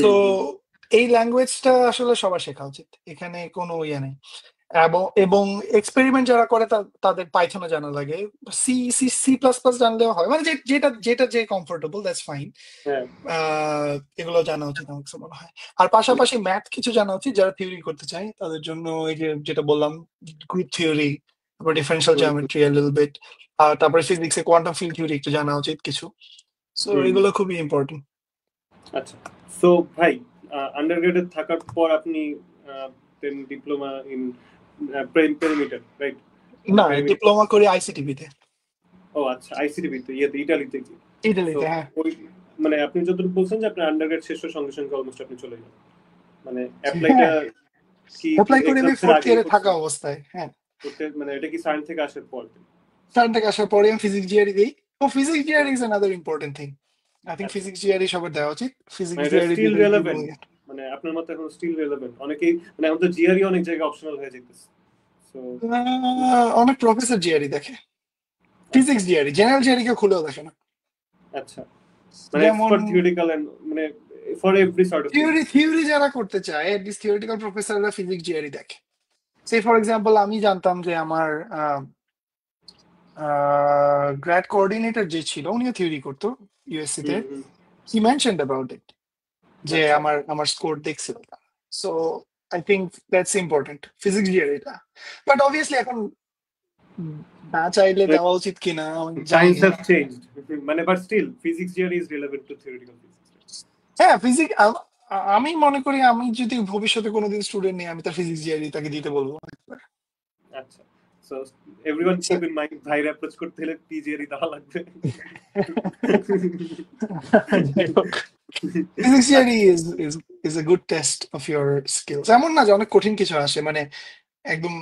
So Hmm. এই ল্যাঙ্গুয়েজটা আসলে সবার শেখা উচিত, এখানে কোনো ইয়ে নেই। এবং এক্সপেরিমেন্ট যারা করে তাদের পাইথনে জানা লাগে, C C C plus plus জানলেও হয়, মানে যেটা যেটা যে কমফোর্টেবল, দ্যাটস ফাইন। Yeah. এগুলো জানা উচিত আমার কাছে মনে হয়। আর পাশাপাশি ম্যাথ কিছু জানা উচিত, যারা থিওরি করতে চায় তাদের জন্য এই যে যেটা বললাম, গ্রুপ থিওরি, তারপর differential Hmm. Geometry a little bit, আর তারপরে ফিজিক্সে কোয়ান্টাম ফিল্ড থিওরি একটু জানা উচিত কিছু। So Hmm. এগুলো খুবই ইম্পর্টেন্ট। আচ্ছা, সো ভাই আন্ডারগ্রেডে থাকার পর আপনি দেন ডিপ্লোমা ইন পেরিমিটার, রাইট? না, ডিপ্লোমা করি আইসিটিবি তে, ও আচ্ছা, আইসিটিবি তে, ইটালিতে কি? সো ইটালিতে, হ্যাঁ। ওই মানে আপনি যতটুকু বলছেন যে আপনার আন্ডারগ্রেড শেষ হওয়ার সঙ্গে সঙ্গে অলমোস্ট আপনি চলে যান, মানে অ্যাপ্লাইটা হ্যাঁ, কি অ্যাপ্লাই করি আমি এক্সামস এর ফোর্থ আগেই ইয়ারে থাকা করছেন? অবস্থায়, হ্যাঁ। মানে এটা কি সায়েন্স থেকে আসার পর? সায়েন্স থেকে আসার পরে আমি ফিজিক্স জিআরই দিই। ও, ফিজিক্স জিআরই ও, is another important thing. I think আচ্ছা, ফিজিক্স জিআরই সবার দেওয়া উচিত। ফিজিক্স মানে এটা জিআরই স্টিল দিলে ইউ রেলেভেন্ট, উইল গেট। মানে আপনার মতে এখন স্টিল রেলেভেন্ট? অনেকেই মানে এখন তো জিআরই অনেক জায়গায় অপশনাল হয়ে যেতেছে, সো অনেক প্রফেসর জিআরই দেখে, আচ্ছা ফিজিক্স জিআরই, জেনারেল জিআরই কেউ খুলেও দেখে না। আচ্ছা, মানে যেমন ফর থিওরিটিক্যাল এন্ড মানে for every sort of thing. Theory যারা করতে চায়, এটলিস্ট থিওরিটিক্যাল প্রফেসররা ফিজিক্স জিআরই দেখে। সে ফর এক্সাম্পল, আমি জানতাম যে আমার গ্র্যাড কোঅর্ডিনেটর যে ছিল, উনিও থিওরি করতো ইউএসসি তে। হুম। হি মেনশনড অ্যাবাউট ইট, যে আচ্ছা, আমার স্কোর দেখছিল। So I think that's important, physics GR এটা। বাট অবভিয়াসলি এখন না চাইলে দেওয়া উচিত কিনা আমি জানি টাইমস না। হ্যাভ চেঞ্জড, মানে but still physics GRE is relevant to theoretical physics. হ্যাঁ, আমি মনে করি আমি যদি ভবিষ্যতে কোনোদিন স্টুডেন্ট নিই, আমি তার ফিজিক্স জিআরই তাকে দিতে বলবো। আচ্ছা, so everyone keep in mind, ভাইয়ের অ্যাপ্রোচ করতে হলে পিজিআরই দেওয়া লাগবে। যাই হোক, physics GRE is a good test of your skills. এমন না যে অনেক কঠিন কিছু আসে, মানে একদম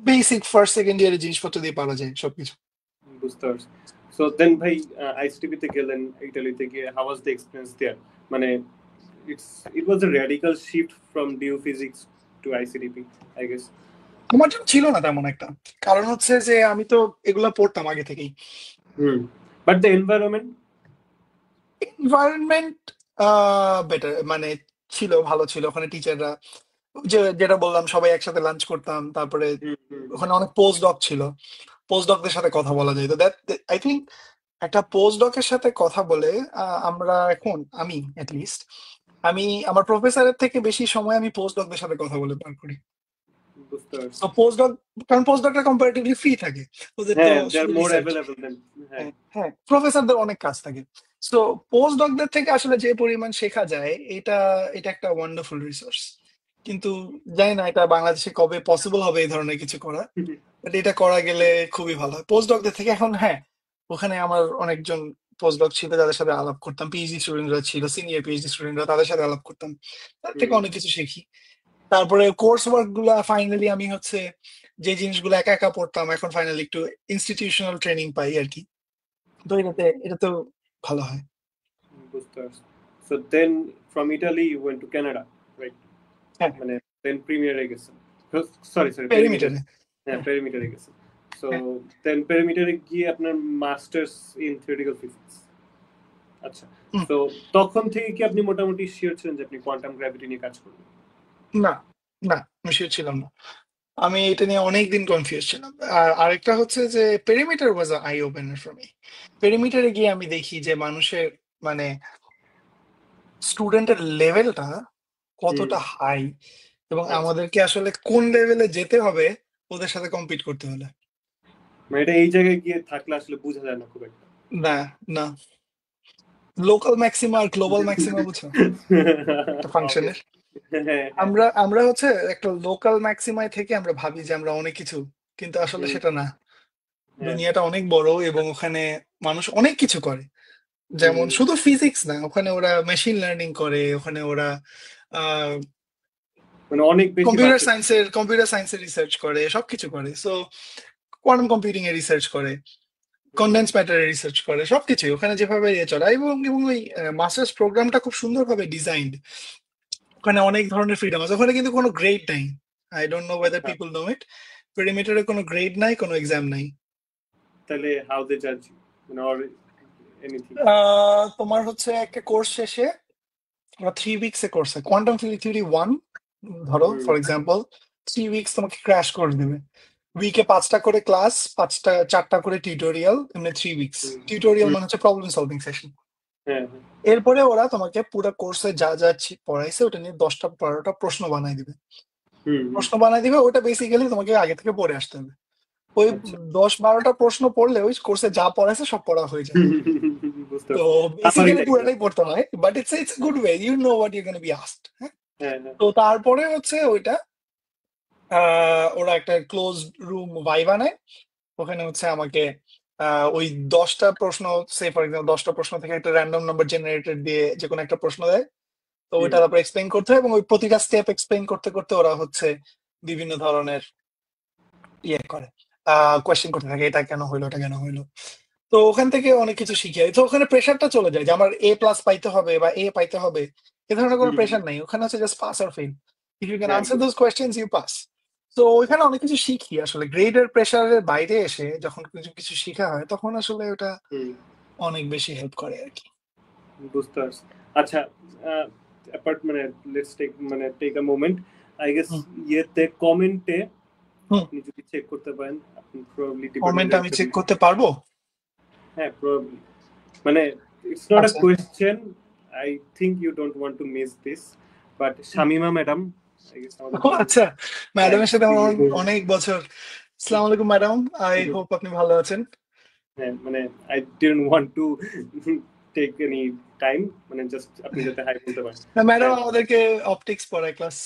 বেসিক ফার্স্ট সেকেন্ড ইয়ারের জিনিসপত্র দিয়ে পারা যায় সবকিছু। বুঝতে পারছি। সো দেন ভাই আইসটিপি তে গেলেন, ইটালিতে গিয়ে how was the experience there? মানে it was a radical shift from due physics to ICTP, I guess. আমার জন্য ছিল না তেমন একটা, কারণ হচ্ছে যে আমি তো এগুলা পড়তাম আগে থেকেই। But the environment environment better, মানে ছিল, ভালো ছিল। ওখানে টিচাররা, যেটা বললাম, সবাই একসাথে লাঞ্চ করতাম। তারপরে ওখানে অনেক পোস্ট ডক ছিল, পোস্ট ডকদের সাথে কথা বলা যায়। তো দ্যাট, আই থিঙ্ক একটা পোস্ট ডকের সাথে কথা বলে আমরা এখন, আমি লিস্ট, আমি আমার প্রফেসরের থেকে বেশি সময় আমি পোস্ট ডকদের সাথে কথা বলে পার করি। বুঝতে পারছি। তো পোস্ট ডক, কারণ পোস্ট ডকটা কম্পারেটিভলি ফ্রি থাকে, ওদের তো হ্যাঁ, দে আর শুধু মোর রিসার্চ। অ্যাভেলেবল দেন। হ্যাঁ, হ্যাঁ, প্রফেসরদের অনেক কাজ থাকে। তো পোস্ট ডকদের থেকে আসলে যে পরিমাণ শেখা যায়, এটা এটা একটা ওয়ান্ডারফুল রিসোর্স। কিন্তু জানি না এটা বাংলাদেশে কবে পসিবল হবে এই ধরনের কিছু করা, বাট এটা করা গেলে খুবই ভালো হয় পোস্ট ডকদের থেকে। এখন হ্যাঁ, ওখানে আমার অনেকজন পোস্ট ডক ছিল, যাদের সাথে আলাপ করতাম, পিএইচডি স্টুডেন্টরা ছিল, সিনিয়র পিএইচডি স্টুডেন্টরা, তাদের সাথে আলাপ করতাম, তার থেকে অনেক কিছু শিখি। তারপরে কোর্স ওয়ার্ক গুলা ফাইনালি আমি হচ্ছে যে জিনিসগুলো একা একা পড়তাম, এখন ফাইনালি একটু ইনস্টিটিউশনাল ট্রেনিং পাই আর কি। তো এটা তো ভালো হয়। বুঝতে পারছি। So then from Italy you went to Canada, right? হ্যাঁ, মানে দেন প্রিমিয়ারে গেছেন, সরি পেরিমিটার। পেরিমিটারে। হ্যাঁ, হ্যাঁ, পেরিমিটারে গেছেন। সো হ্যাঁ। দেন পেরিমিটারে গিয়ে আপনার মাস্টার্স ইন থিওরিটিক্যাল ফিজিক্স। আচ্ছা, হুম, তো তখন থেকে কি আপনি মোটামুটি শিওর ছিলেন যে আপনি কোয়ান্টাম গ্র্যাভিটি নিয়ে কাজ করবেন? না, না, আমি sure ছিলাম না। আমি এটা নিয়ে অনেকদিন কনফিউজ ছিলাম। আর আরেকটা হচ্ছে যে Perimeter was eye opener for me. পেরিমিটারে গিয়ে আমি দেখি যে মানুষের, মানে স্টুডেন্টের লেভেলটা হুম কতটা হাই, এবং আচ্ছা, আমাদেরকে আসলে কোন লেভেলে যেতে হবে ওদের সাথে কম্পিট করতে হলে। মানে এটা এই জায়গায় গিয়ে থাকলে আসলে বোঝা যায় না খুব একটা। না, না, লোকাল ম্যাক্সিমা আর গ্লোবাল ম্যাক্সিমা বুঝছো একটা ফাংশনের। Obviously. হ্যাঁ, হ্যাঁ, আমরা আমরা হচ্ছে একটা লোকাল ম্যাক্সিমায় থেকে আমরা ভাবি যে আমরা অনেক কিছু, কিন্তু আসলে হুম, সেটা না। হ্যাঁ, দুনিয়াটা অনেক বড় এবং ওখানে মানুষ অনেক কিছু করে। যেমন হুম, শুধু ফিজিক্স না, ওখানে ওরা মেশিন লার্নিং করে, ওখানে ওরা মানে অনেক বেশি কম্পিউটার বাড়ছে। সায়েন্সের রিসার্চ করে, সবকিছু করে। সো কোয়ান্টাম কম্পিউটিং এর রিসার্চ করে, হুম, কনডেন্স ম্যাটারের রিসার্চ করে, সবকিছু ওখানে যেভাবে ইয়ে চলে। এবং এবং ওই মাস্টার্স প্রোগ্রামটা খুব সুন্দরভাবে ডিজাইনড। ওখানে অনেক ধরনের ফ্রিডম আছে, ওখানে কিন্তু কোনো গ্রেড নাই। আই ডোন্ট নো ওয়েদার আচ্ছা, পিপল নো ইট। পেরিমিটারে কোনো গ্রেড নাই, কোনো এক্সাম নাই। তাহলে হাউ দে জাজ মানে অর এনিথিং? তোমার হচ্ছে একটা কোর্স শেষে, ওরা 3 উইকস এ কোর্স, কোয়ান্টাম থিওরি 1 ধরো হুম, ফর এক্সাম্পল, 3 উইকস তোমাকে ক্র্যাশ কোর্স দেবে। উইকে 5টা করে ক্লাস, 4টা করে টিউটোরিয়াল, এমনি 3 উইকস। হুম, টিউটোরিয়াল হুম, মানে হচ্ছে প্রবলেম সলভিং সেশন। হ্যাঁ, হ্যাঁ, এরপরে ওরা তোমাকে পুরো কোর্সে যা যা পড়াইছে ওটা নিয়ে 10টা 12টা প্রশ্ন বানাই দিবে। হুম, হুম, প্রশ্ন বানাই দিবে, ওটা বেসিক্যালি তোমাকে আগে থেকে পড়ে আসতে হবে। ওই আচ্ছা। 10-12টা প্রশ্ন পড়লে ওই কোর্সে যা পড়াইছে সব পড়া হয়ে যায়। বুঝতে তো পারছি, সামারি বেসিক্যালি টাইপের। পুরোটাই পড়তে হয়, but it's good way, you know what you gonna be asked. হ্যাঁ। হ্যাঁ, হ্যাঁ, তো তারপরে হচ্ছে ওইটা ওরা একটা ক্লোজ রুম ভাইবা নেয়। ওখানে হচ্ছে আমাকে ওই 10টা প্রশ্ন, সে ফর এক্সাম্পল 10টা প্রশ্ন থেকে একটা র্যান্ডম নাম্বার জেনারেটর দিয়ে যে কোনো একটা প্রশ্ন দেয়। তো হুম, ওইটা তারপর এক্সপ্লেইন করতে হয়, এবং ওই প্রতিটা স্টেপ এক্সপ্লেইন করতে করতে ওরা হচ্ছে বিভিন্ন ধরনের ইয়ে করে, কোয়েশ্চেন করতে থাকে, এটা কেন হইলো, এটা কেন হইলো। তো ওখান থেকে অনেক কিছু শিখে, তো ওখানে প্রেশারটা চলে যায় যে আমার A+ পাইতে হবে বা এ পাইতে হবে। এ ধরনের কোনো হুম, হুম, প্রেশার নাই, ওখানে হচ্ছে জাস্ট পাস আর ফেল। ইফ ইউ ক্যান হ্যাঁ, আনসার একদম। Those questions you pass. তো ওইখানে অনেক কিছু শিখি আসলে, গ্রেডের প্রেশারের বাইরে এসে যখন কিছু কিছু শিখা হয় তখন আসলে ওটা হুম, অনেক বেশি হেল্প করে আর কি। বুঝতে পারছি। আচ্ছা, অ্যাপার্ট মানে লেটস টেক মানে take a moment. I guess hmm. ইয়েতে কমেন্টে হুম। আপনি যদি চেক করতে পারেন, আপনি প্রবাবলি কমেন্ট ডিপার্টমেন্টের আমি একটা চেক করতে পারবো? হ্যাঁ, প্রবাবলি। মানে ইটস নট আ আচ্ছা। Question. I think you don't want to miss this, but hmm. Shamima madam, I guess আমাদের ও জন্য আচ্ছা, ম্যাডামের সাথে আমার একটি অনেক বছর। আসসালামু আলাইকুম ম্যাডাম, আই হোপ আপনি ভালো আছেন। হ্যাঁ, মানে I didn't want to take any time, মানে জাস্ট আপনি যাতে হাই বলতে পারেন। না, ম্যাডাম হ্যাঁ, আমাদেরকে অপটিক্স পড়ায়, ক্লাস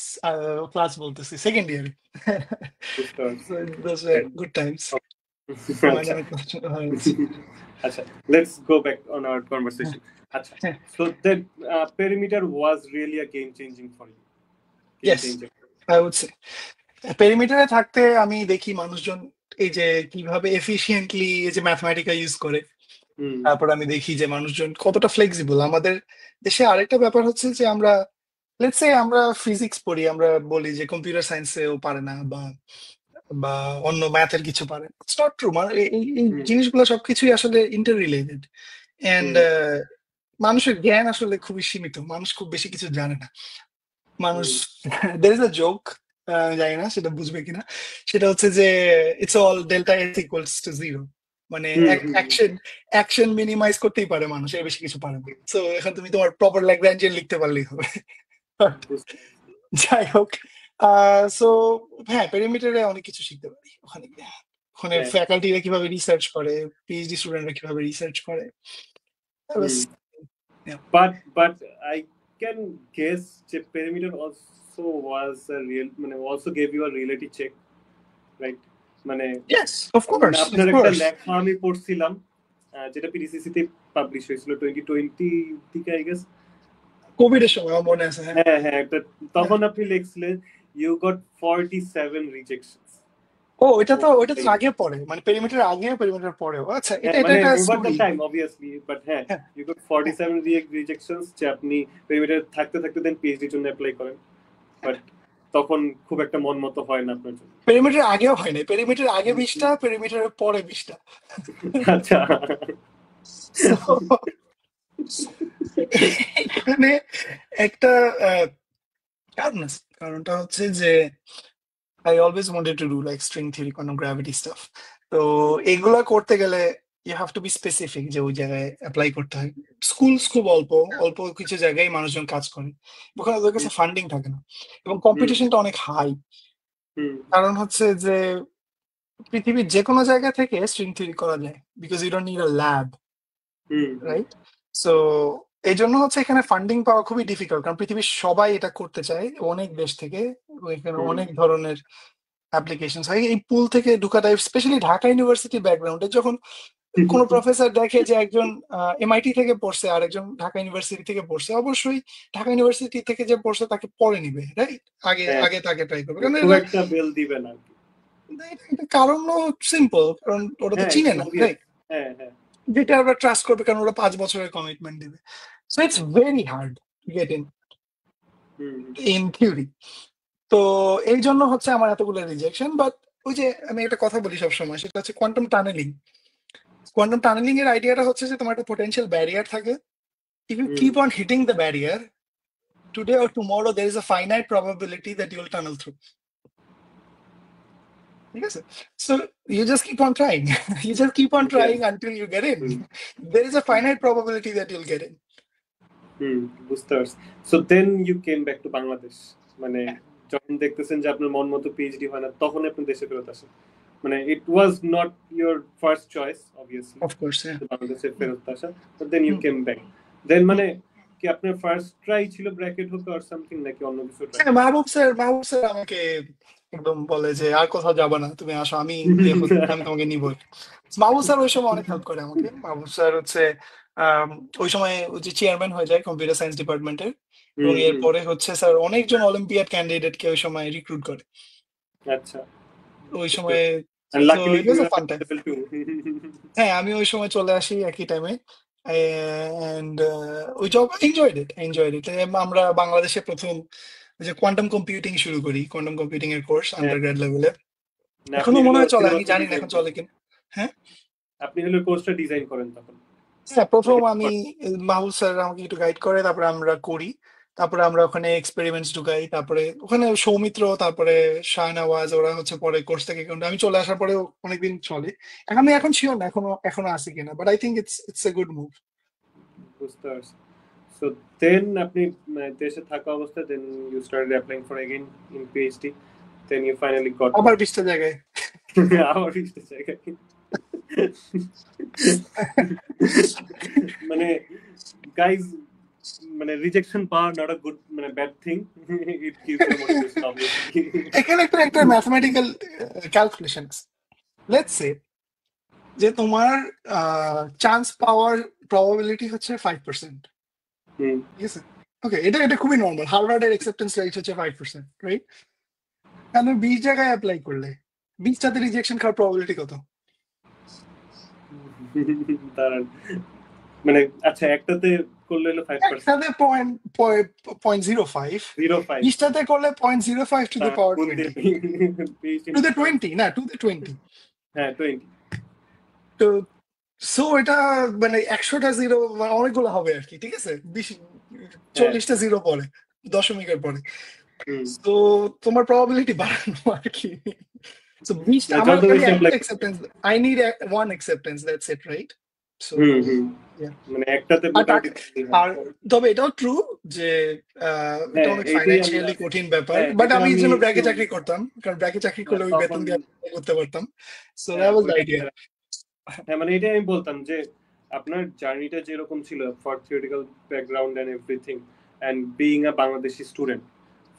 ক্লাস বলতেছি সেকেন্ড ইয়ার। বুঝতে পারছি। দোজ হ্যাঁ, গুড টাইমস। আচ্ছা, ম্যাডামের ক্লাস হচ্ছে। আচ্ছা, let's go back on our conversation. আচ্ছা, so that perimeter was really a game changing for you, game yes, changer. I would say পেরিমিটারে থাকতে আমি দেখি মানুষজন এই যে কিভাবে এফিশিয়েন্টলি এই যে ম্যাথমেটিকা ইউজ করে। হুম, তারপর আমি দেখি যে মানুষজন কতটা ফ্লেক্সিবল। আমাদের দেশে আরেকটা ব্যাপার হচ্ছে যে আমরা, লেটস সে আমরা ফিজিক্স পড়ি, আমরা বলি যে কম্পিউটার সায়েন্সেও পারে না, বা বা অন্য ম্যাথের কিছু পারে। It's not true. মানে এই হুম, জিনিসগুলো সবকিছুই আসলে ইন্টার রিলেটেড। এন্ড হুম, মানুষের জ্ঞান আসলে খুবই সীমিত, মানুষ খুব বেশি কিছু জানে না। মানুষ হুম, দের ইজ আ জোক, জানি না সেটা বুঝবে কিনা। সেটা হচ্ছে যে it's all delta S equals to zero. মানে হুম, হুম, অ্যাকশন অ্যাকশন মিনিমাইজ করতেই পারে মানুষ, এর বেশি কিছু পারে না। সো এখন তুমি তোমার প্রপার ল্যাগ্রাঞ্জিয়ান লিখতে পারলেই হবে। But বুঝতে যাই হোক, সো হ্যাঁ, পেরিমিটারে অনেক কিছু শিখতে পারি ওখানে গিয়ে। ওখানে হ্যাঁ, ফ্যাকাল্টিরা কিভাবে রিসার্চ করে, পিএইচডি স্টুডেন্টরা কিভাবে রিসার্চ করে। হুম। That yeah. But I can guess যে perimeter also was a real মানে also gave you a reality check, right? মানে Yes, of course, আপনার of একটা course. লেখা আমি পড়ছিলাম, যেটা পিডিসিসি তে পাবলিশ হয়েছিল 2020 দিকে আই গেস। কোভিড এর সময় আমার মনে আছে, হ্যাঁ। হ্যাঁ, হ্যাঁ, একটা হ্যাঁ। তখন আপনি লিখছিলেন ইউ গট 47 রিজেকশনস। ও, ওইটা তো আগে পড়ে, মানে পেরিমিটার আগে পেরিমিটার পরেও। আচ্ছা, এটা হ্যাঁ, এটা মানে একটা over the story. Time obviously, but হ্যাঁ, হ্যাঁ। ইউ গট হ্যাঁ। 47 রিজেকশনস যে আপনি পেরিমিটার থাকতে থাকতে দেন পিএইচডির জন্য অ্যাপ্লাই করেন, বাট তখন খুব একটা মন মতো হয় না আপনার জন্য। পেরিমিটার আগেও হয় না, পেরিমিটার আগে 20টা, পেরিমিটারের পরে 20টা। আচ্ছা। এখানে একটা আহ, কারণ আছে। কারণটা হচ্ছে যে I always wanted to do like string theory, কোনো গ্র্যাভিটি স্টাফ। তো এগুলা করতে গেলে you have to be specific যে ওই জায়গায় অ্যাপ্লাই করতে হয়। স্কুলস খুব অল্প অল্প কিছু জায়গায় মানুষজন কাজ করে, ওখানে ওদের কাছে ফান্ডিং থাকে না এবং কম্পিটিশনটা অনেক হাই। কারণ হচ্ছে যে পৃথিবীর যে কোনো জায়গা থেকে স্ট্রিং থিওরি করা যায়, because you don't need a lab, right? So এই জন্য হচ্ছে এখানে ফান্ডিং পাওয়া খুবই ডিফিকাল্ট, কারণ পৃথিবীর সবাই এটা করতে চায় অনেক দেশ থেকে, এবং এখানে অনেক ধরনের অ্যাপ্লিকেশন হয়। এই পুল থেকে ঢুকাটা, স্পেশালি ঢাকা ইউনিভার্সিটি ব্যাকগ্রাউন্ডে, যখন কোন প্রফেসর দেখে যে একজন এমআইটি থেকে পড়ছে আর একজন ঢাকা ইউনিভার্সিটি থেকে পড়ছে, অবশ্যই ঢাকা ইউনিভার্সিটি থেকে যে পড়ছে তাকে পরে নিবে, রাইট? আগে আগে তাকে ট্রাই করবে, কারণ একটা বেল দিবে না। কারণ সিম্পল, কারণ ওরা তো চিনে না, রাইট? যেটা ওরা ট্রাস্ট করবে, কারণ ওরা 5 বছরের কমিটমেন্ট দিবে। So it's very hard to get in theory. তো এই জন্য হচ্ছে আমার এতগুলো রিজেকশন। বাট ওই যে আমি একটা কথা বলি সবসময়, সেটা হচ্ছে কোয়ান্টাম টানেলিং। কোয়ান্টাম টানেলিং এর আইডিয়াটা হচ্ছে যে তোমার একটা পোটেনশিয়াল ব্যারিয়ার থাকে, if you keep on hitting the barrier, today or tomorrow there is a finite probability that you will tunnel through. ঠিক আছে? So you just keep on trying. You just keep on trying until you get in. There is a finite probability that you'll get in. বুঝতে পারছি। So then you came back to Bangladesh, মানে যখন দেখতেছেন যে আপনার মন মতো PhD হয় না, তখন আপনি দেশে ফেরত আসেন। মানে it was not your first choice obviously, of course, yeah, বাংলাদেশে ফেরত আসা, but then you came back. Then মানে কি আপনার ফার্স্ট ট্রাই ছিল ব্র্যাকেট হতে আর সামথিং, নাকি অন্য কিছু ট্রাই? হ্যাঁ, মাহবুব স্যার আমাকে একদম বলে যে আর কোথাও যাবা না, তুমি আসো, আমি তোমাকে নিব। মাহবুব স্যার ওই সময় অনেক হেল্প করে আমাকে। মাহবুব স্যার হচ্ছে ওই সময় যে চেয়ারম্যান হয়ে যায় কম্পিউটার সায়েন্স ডিপার্টমেন্টের, এবং এরপরে হচ্ছে স্যার অনেকজন অলিম্পিয়াড ক্যান্ডিডেটকে ওই সময় রিক্রুট করে। আচ্ছা, ওই সময় হ্যাঁ, আমি ওই সময় চলে আসি একই টাইমে, and ওই জব এনজয়েড ইট। আমরা বাংলাদেশে প্রথম যে কোয়ান্টাম কম্পিউটিং শুরু করি, কোয়ান্টাম কম্পিউটিং এর কোর্স আন্ডারগ্রেড লেভেলে। এখনো মনে হয় চলে, আমি জানি না এখন চলে কিনা। হ্যাঁ, আপনি হলো কোর্সটা ডিজাইন করেন তখন? হ্যাঁ, প্রথম আমি, মাহবুব স্যার আমাকে একটু গাইড করে, তারপরে আমরা করি, তারপরে আমরা ওখানে এক্সপেরিমেন্টস ঢুকাই, তারপরে ওখানে সৌমিত্র, তারপরে শাহনওয়াজ, ওরা হচ্ছে পরে কোর্স থেকে, আমি চলে আসার পরে অনেকদিন চলে। আমি এখন শিওর না এখনো আসি কিনা, but I think it's a good move. বুঝতে পারছি। সো দেন আপনি দেশে থাকা অবস্থায় then you started applying for again in PhD, then you finally got আবার 20টা জায়গায় আবার 20টা জায়গায় মানে গাইজ, মানে রিজেকশন পাওয়া নট আ গুড, মানে bad thing, it gives you motivation obviously. এখানে একটা ম্যাথমেটিক্যাল ক্যালকুলেশন, লেটস সে যে তোমার চান্স পাওয়ার প্রবাবিলিটি হচ্ছে 5%, ঠিক আছে? ওকে, এটা খুবই নর্মাল। হার্ভার্ডের অ্যাকসেপ্টেন্স রেট হচ্ছে 5%, রাইট? তাহলে 20 জায়গায় অ্যাপ্লাই করলে 20টাতে রিজেকশন খাওয়ার প্রবাবিলিটি কত? মানে আচ্ছা, একটাতে করলে হলো 5%, একটাতে 0.05, 20টাতে করলে 0.05 to the power 20, to the 20 না, টু দ্য 20, হ্যাঁ 20। তো সো এটা মানে 100টা জিরো অনেকগুলো হবে আর কি, ঠিক আছে? 40টা জিরো পরে, দশমিকের পরে, তো তোমার প্রবাবিলিটি বাড়ানো আর কি। সো 20টা আমার একটা acceptance, I need one acceptance, that's it, right? So মানে একটাতে আর তবে এটাও ট্রু যে এটা অনেক ফাইন্যান্সিয়ালি কঠিন ব্যাপার, বাট আমি এই জন্য ব্র্যাকে চাকরি করতাম, কারণ ব্র্যাকে চাকরি করলে ওই বেতন দিয়ে করতে পারতাম। So that was the idea. হ্যাঁ, মানে এটাই আমি বলতাম যে আপনার জার্নিটা যেরকম ছিল, for theoretical background and everything, and being a Bangladeshi student,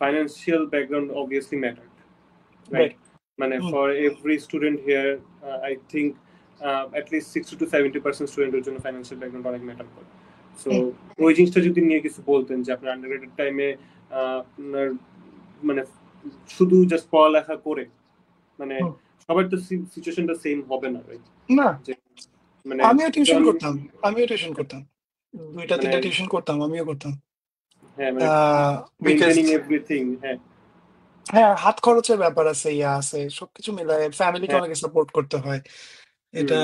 financial background obviously mattered, right? মানে for every student here I think at least 60 to 70% স্টুডেন্টের জন্য ফাইন্যান্সিয়াল ব্যাকগ্রাউন্ড অনেক ম্যাটার করে। সো ওই জিনিসটা যদি নিয়ে কিছু বলতেন যে আপনার আন্ডারগ্রেডেড টাইমে আপনার মানে শুধু জাস্ট পড়ালেখা করে, মানে সবার তো সিচুয়েশনটা সেম হবে না, রাইট? না, মানে আমিও টিউশন করতাম, 2টা 3টা টিউশন করতাম, আমিও করতাম। হ্যাঁ, মানে মেইনটেইনিং এভরিথিং। হ্যাঁ, হাত খরচের ব্যাপার আছে, আছে, সবকিছু মিলায় ফ্যামিলিকে অনেক সাপোর্ট করতে হয়, এটা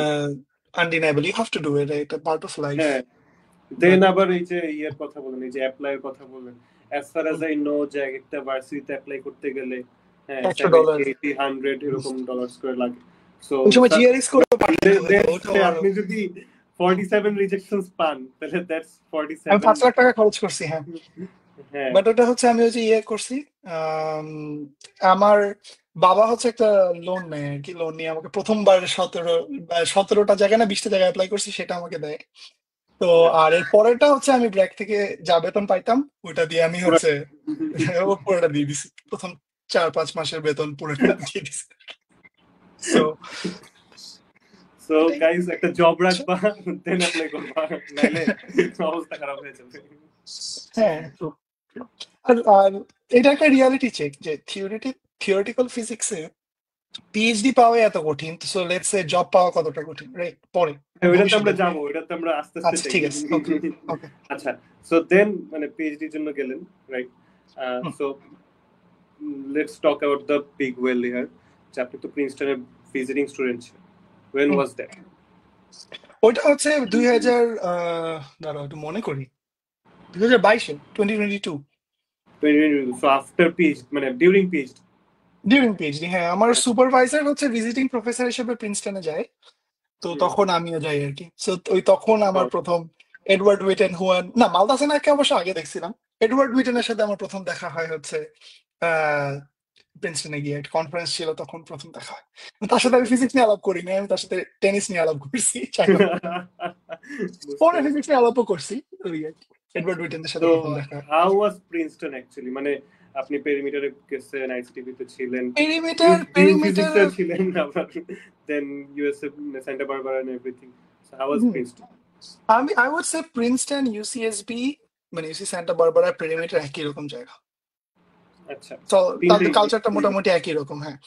undeniable, you have to do it, এটা পার্ট অফ লাইফ। হ্যাঁ, দেন আবার এই যে ইয়ার কথা বলেন, এই যে অ্যাপ্লাই এর কথা বলেন, as far as I know যে একটা ভার্সিটিতে অ্যাপ্লাই করতে গেলে হ্যাঁ $70, $80, $100 এরকম ডলার্স করে লাগে। সো ওই সময় জিআরই স্কোরও পাঠাইতে হতো, ওটাও আরো। আপনি যদি 47 রিজেকশনস পান তাহলে দ্যাটস আমি 47। 5 লাখ টাকা খরচ করছি, হ্যাঁ। হ্যাঁ বাট ওটা হচ্ছে আমি ওই যে ইয়ে করছি, আম, আমার বাবা হচ্ছে একটা লোন নেয় আর কি, লোন নিয়ে আমাকে প্রথমবার 17টা জায়গায় না 20টা জায়গায় অ্যাপ্লাই করছি, সেটা আমাকে দেয়। তো আর এর পরেরটা হচ্ছে আমি ব্র্যাক থেকে যা বেতন পাইতাম ওইটা দিয়ে আমি পুরো হচ্ছে ও পুরোটা দিয়ে দিছি, প্রথম 4-5 মাসের বেতন পুরোটা দিয়ে দিছি। সো সো এটাই। গাইস একটা জব রাখবা, দেন অ্যাপ্লাই করবা, নাইলে অবস্থা খারাপ হয়ে যাবে। হ্যাঁ, আর আর এটা একটা রিয়ালিটি চেক যে থিওরিটিক্যাল ফিজিক্সে পিএইচডি পাওয়া এত কঠিন, সো লেটস সে জব পাওয়া কতটা কঠিন, রাইট? পরে ওইটাতে ভবিষ্যতে। আমরা যাবো, ওইটাতে আমরা আস্তে আস্তে আচ্ছা যাই। ঠিক আছে, ওকে ওকে। আচ্ছা, সো দেন মানে পিএইচডির জন্য গেলেন, right? So let's talk about the big well here. যে আপনি তো প্রিন্সটনের ভিজিটিং স্টুডেন্ট ছিলেন, when was that? ওইটা হচ্ছে 2000, দাঁড়াও একটু মনে করি, 2022-এ, 2022 So after PhD মানে ডিউরিং পিএইচডি? During PhD. হ্যাঁ, আমার সুপারভাইজার হচ্ছে ভিজিটিং প্রফেসর হিসেবে প্রিন্সটনে যায়, তো তখন আমিও যাই আর কি। সো ওই তখন আমার প্রথম এডওয়ার্ড উইটেন, হুয়ান না মালদাসেনাকে অবশ্য আগে দেখছিলাম, এডওয়ার্ড উইটেনের সাথে আমার প্রথম দেখা হয় হচ্ছে আহ প্রিন্সটনে গিয়ে, একটা কনফারেন্স ছিল তখন প্রথম দেখা হয়। তার সাথে আমি ফিজিক্স নিয়ে আলাপ করি না, আমি তার সাথে টেনিস নিয়ে আলাপ করছি, পরে ফিজিক্স নিয়ে আলাপও করছি, ওই আর কি। এডওয়ার্ড উইটেনের সাথে তো প্রথম দেখা হয়। How was Princeton actually? মানে আপনি পেরিমিটারে গেছেন, আইসিটিভি তে ছিলেন, পেরিমিটার জিওফিজিক্সে ছিলেন, আবার then USA Santa Barbara and everything. So how was Princeton? I would say Princeton, UCSB, মানে ইউসি সান্টা বারবারা, পেরিমিটার একই রকম জায়গা। আচ্ছা, তো তাদের তিনটেই। কালচারটা মোটামুটি একই রকম, হ্যাঁ।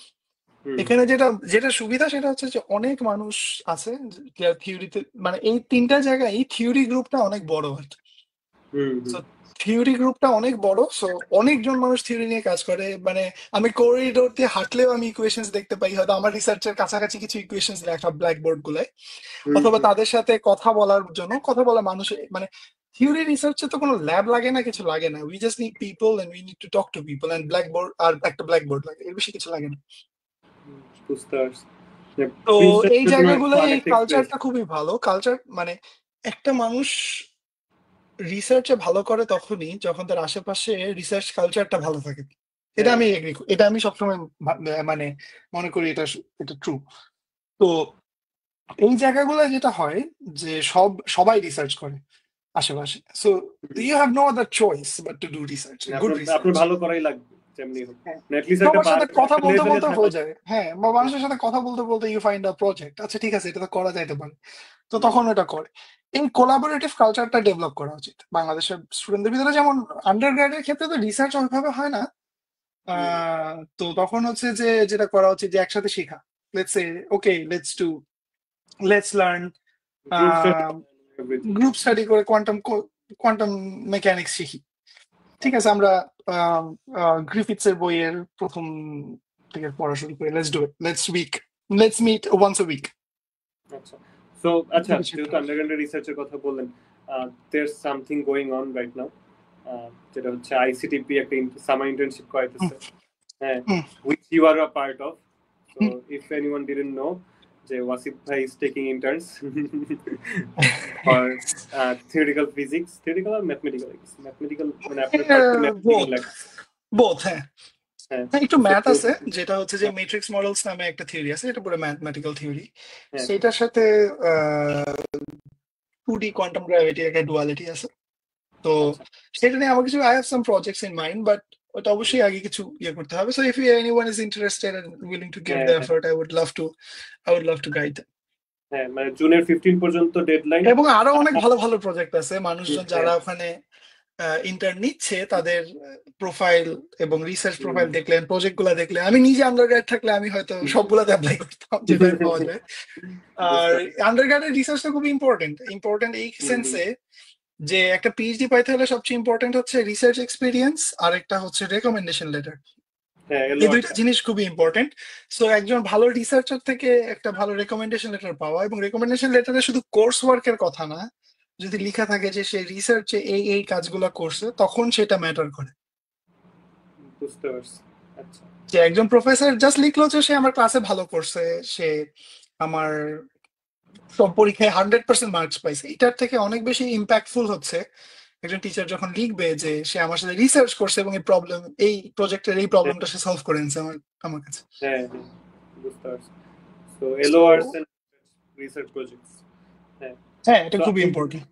এখানে যেটা যেটা সুবিধা সেটা হচ্ছে যে অনেক মানুষ আছে যারা থিওরিতে, মানে এই তিনটা জায়গায় থিওরি গ্রুপটা অনেক বড় আর কি। সো থিওরি গ্রুপটা অনেক বড়, সো অনেকজন মানুষ থিওরি নিয়ে কাজ করে। মানে আমি করিডোর দিয়ে হাঁটলেও আমি ইকুয়েশনস দেখতে পাই, হয়তো আমার রিসার্চের কাছাকাছি কিছু ইকুয়েশনস লেখা ব্ল্যাকবোর্ড গুলায়, অথবা তাদের সাথে কথা বলার জন্য, কথা বলা মানুষ, মানে থিওরি রিসার্চে তো কোনো ল্যাব লাগে না, কিছু লাগে না, we just need people and we need to talk to people and blackboard, আর একটা ব্ল্যাকবোর্ড লাগে, এর বেশি কিছু লাগে না। বুঝতে পারছি। মানে তো প্রিন্সটনের এই জন্য জায়গাগুলো ফান এই একটা এক্সপেরিয়েন্স। কালচারটা খুবই ভালো কালচার, মানে একটা মানুষ রিসার্চে ভালো করে তখনই যখন তার আশেপাশে রিসার্চ কালচারটা ভালো থাকে। এটা আমি এগ্রি, এটা আমি সবসময় মানে মনে করি এটা এটা ট্রু। তো এই জায়গাগুলো যেটা হয় যে সবাই রিসার্চ করে আশেপাশে, so you have no other choice but to do research, good আপনার রিসার্চ। ভালো করাই লাগবে যেমনি হোক, হ্যাঁ, অ্যাটলিস্ট একটা সবার সাথে কথা একটা বলতে লেভেলে বলতে থাকা। হয়ে যায়, হ্যাঁ, বা মানুষের সাথে কথা বলতে বলতে ইউ ফাইন্ড আ প্রজেক্ট, আচ্ছা ঠিক আছে এটা তো করা যাইতে পারে, তো তখন এটা করে। এই কোলাবোরেটিভ কালচারটা ডেভেলপ করা উচিত বাংলাদেশের স্টুডেন্টদের ভিতরে। যেমন আন্ডার গ্রাডের ক্ষেত্রে তো রিসার্চ ওইভাবে হয় না, তো তখন হচ্ছে যে যেটা করা উচিত যে একসাথে শেখা, let's say okay let's learn, group study, everything. Group study করে কোয়ান্টাম মেকানিক্স শিখি। ঠিক আছে, আমরা গ্রিফিথস এর বইয়ের প্রথম থেকে পড়া শুরু করি, let's do it, let's meet once a week. আচ্ছা, সো আচ্ছা, যেহেতু আন্ডারগ্রাউন্ডের রিসার্চের কথা বললেন, there something going on right now, যেটা হচ্ছে আইসিটিপি একটা সামার ইন্টার্নশিপ করাইতেছে, হ্যাঁ, which you are a part of. So if anyone didn't know, যে ওয়াসিফ ভাই is taking interns for theoretical or mathematical, I guess. Mathematical মানে আপনার mathematical লাগে। Both, হ্যাঁ। হ্যাঁ, একটু ম্যাথ আছে, যেটা হচ্ছে যে ম্যাট্রিক্স মডেলস নামে একটা থিওরি আছে, এটা পুরো ম্যাথমেটিক্যাল থিওরি। সেটার সাথে 2D কোয়ান্টাম গ্র্যাভিটি একটা ডুয়ালিটি আছে, তো সেটা নিয়ে আমার কিছু I have some projects in mind, but ওটা অবশ্যই আগে কিছু ইয়ে করতে হবে। So if anyone is interested and willing to give the effort, I would love to guide. হ্যাঁ, মানে জুনের 15 পর্যন্ত ডেডলাইন, এবং আরো অনেক ভালো ভালো প্রজেক্ট আছে, মানুষজন যারা ওখানে ইন্টার্ন নিচ্ছে তাদের প্রোফাইল এবং রিসার্চ প্রোফাইল দেখলেন, প্রজেক্ট গুলা দেখলে, আমি নিজে আন্ডারগ্রেড থাকলে আমি হয়তো সবগুলাতে অ্যাপ্লাই করতাম যেটা পাওয়া যায়। আর আন্ডারগ্রেডের রিসার্চটা খুব ইম্পর্টেন্ট এই সেন্সে যে একটা পিএইচডি পাইতে হলে সবচেয়ে ইম্পর্টেন্ট হচ্ছে রিসার্চ এক্সপিরিয়েন্স, আর একটা হচ্ছে রেকমেন্ডেশন লেটার। এই দুইটা জিনিস খুবই ইম্পর্টেন্ট। সো একজন ভালো রিসার্চার থেকে একটা ভালো রেকমেন্ডেশন লেটার পাওয়া, এবং রেকমেন্ডেশন লেটারে শুধু কোর্স ওয়ার্কের কথা না, যদি লেখা থাকে যে সে রিসার্চে এই কাজগুলো করছে, তখন সেটা ম্যাটার করে। বুঝতে পারছি। আচ্ছা, যে একজন প্রফেসর জাস্ট লিখলো যে সে আমার ক্লাসে ভালো করছে, সে আমার সব পরীক্ষায় 100% মার্কস পাইছে, এটার থেকে অনেক বেশি ইম্প্যাক্টফুল হচ্ছে একজন টিচার যখন লিখবে যে সে আমার সাথে রিসার্চ করছে এবং এই প্রজেক্টের এই হ্যাঁ প্রবলেমটা সে সলভ করে আনছে আমার আমার কাছে। হ্যাঁ হ্যাঁ, বুঝতে পারছি। সো তো এলওআরস এন্ড রিসার্চ প্রজেক্টস। হ্যাঁ। হ্যাঁ, এটা সো খুবই ইম্পর্টেন্ট।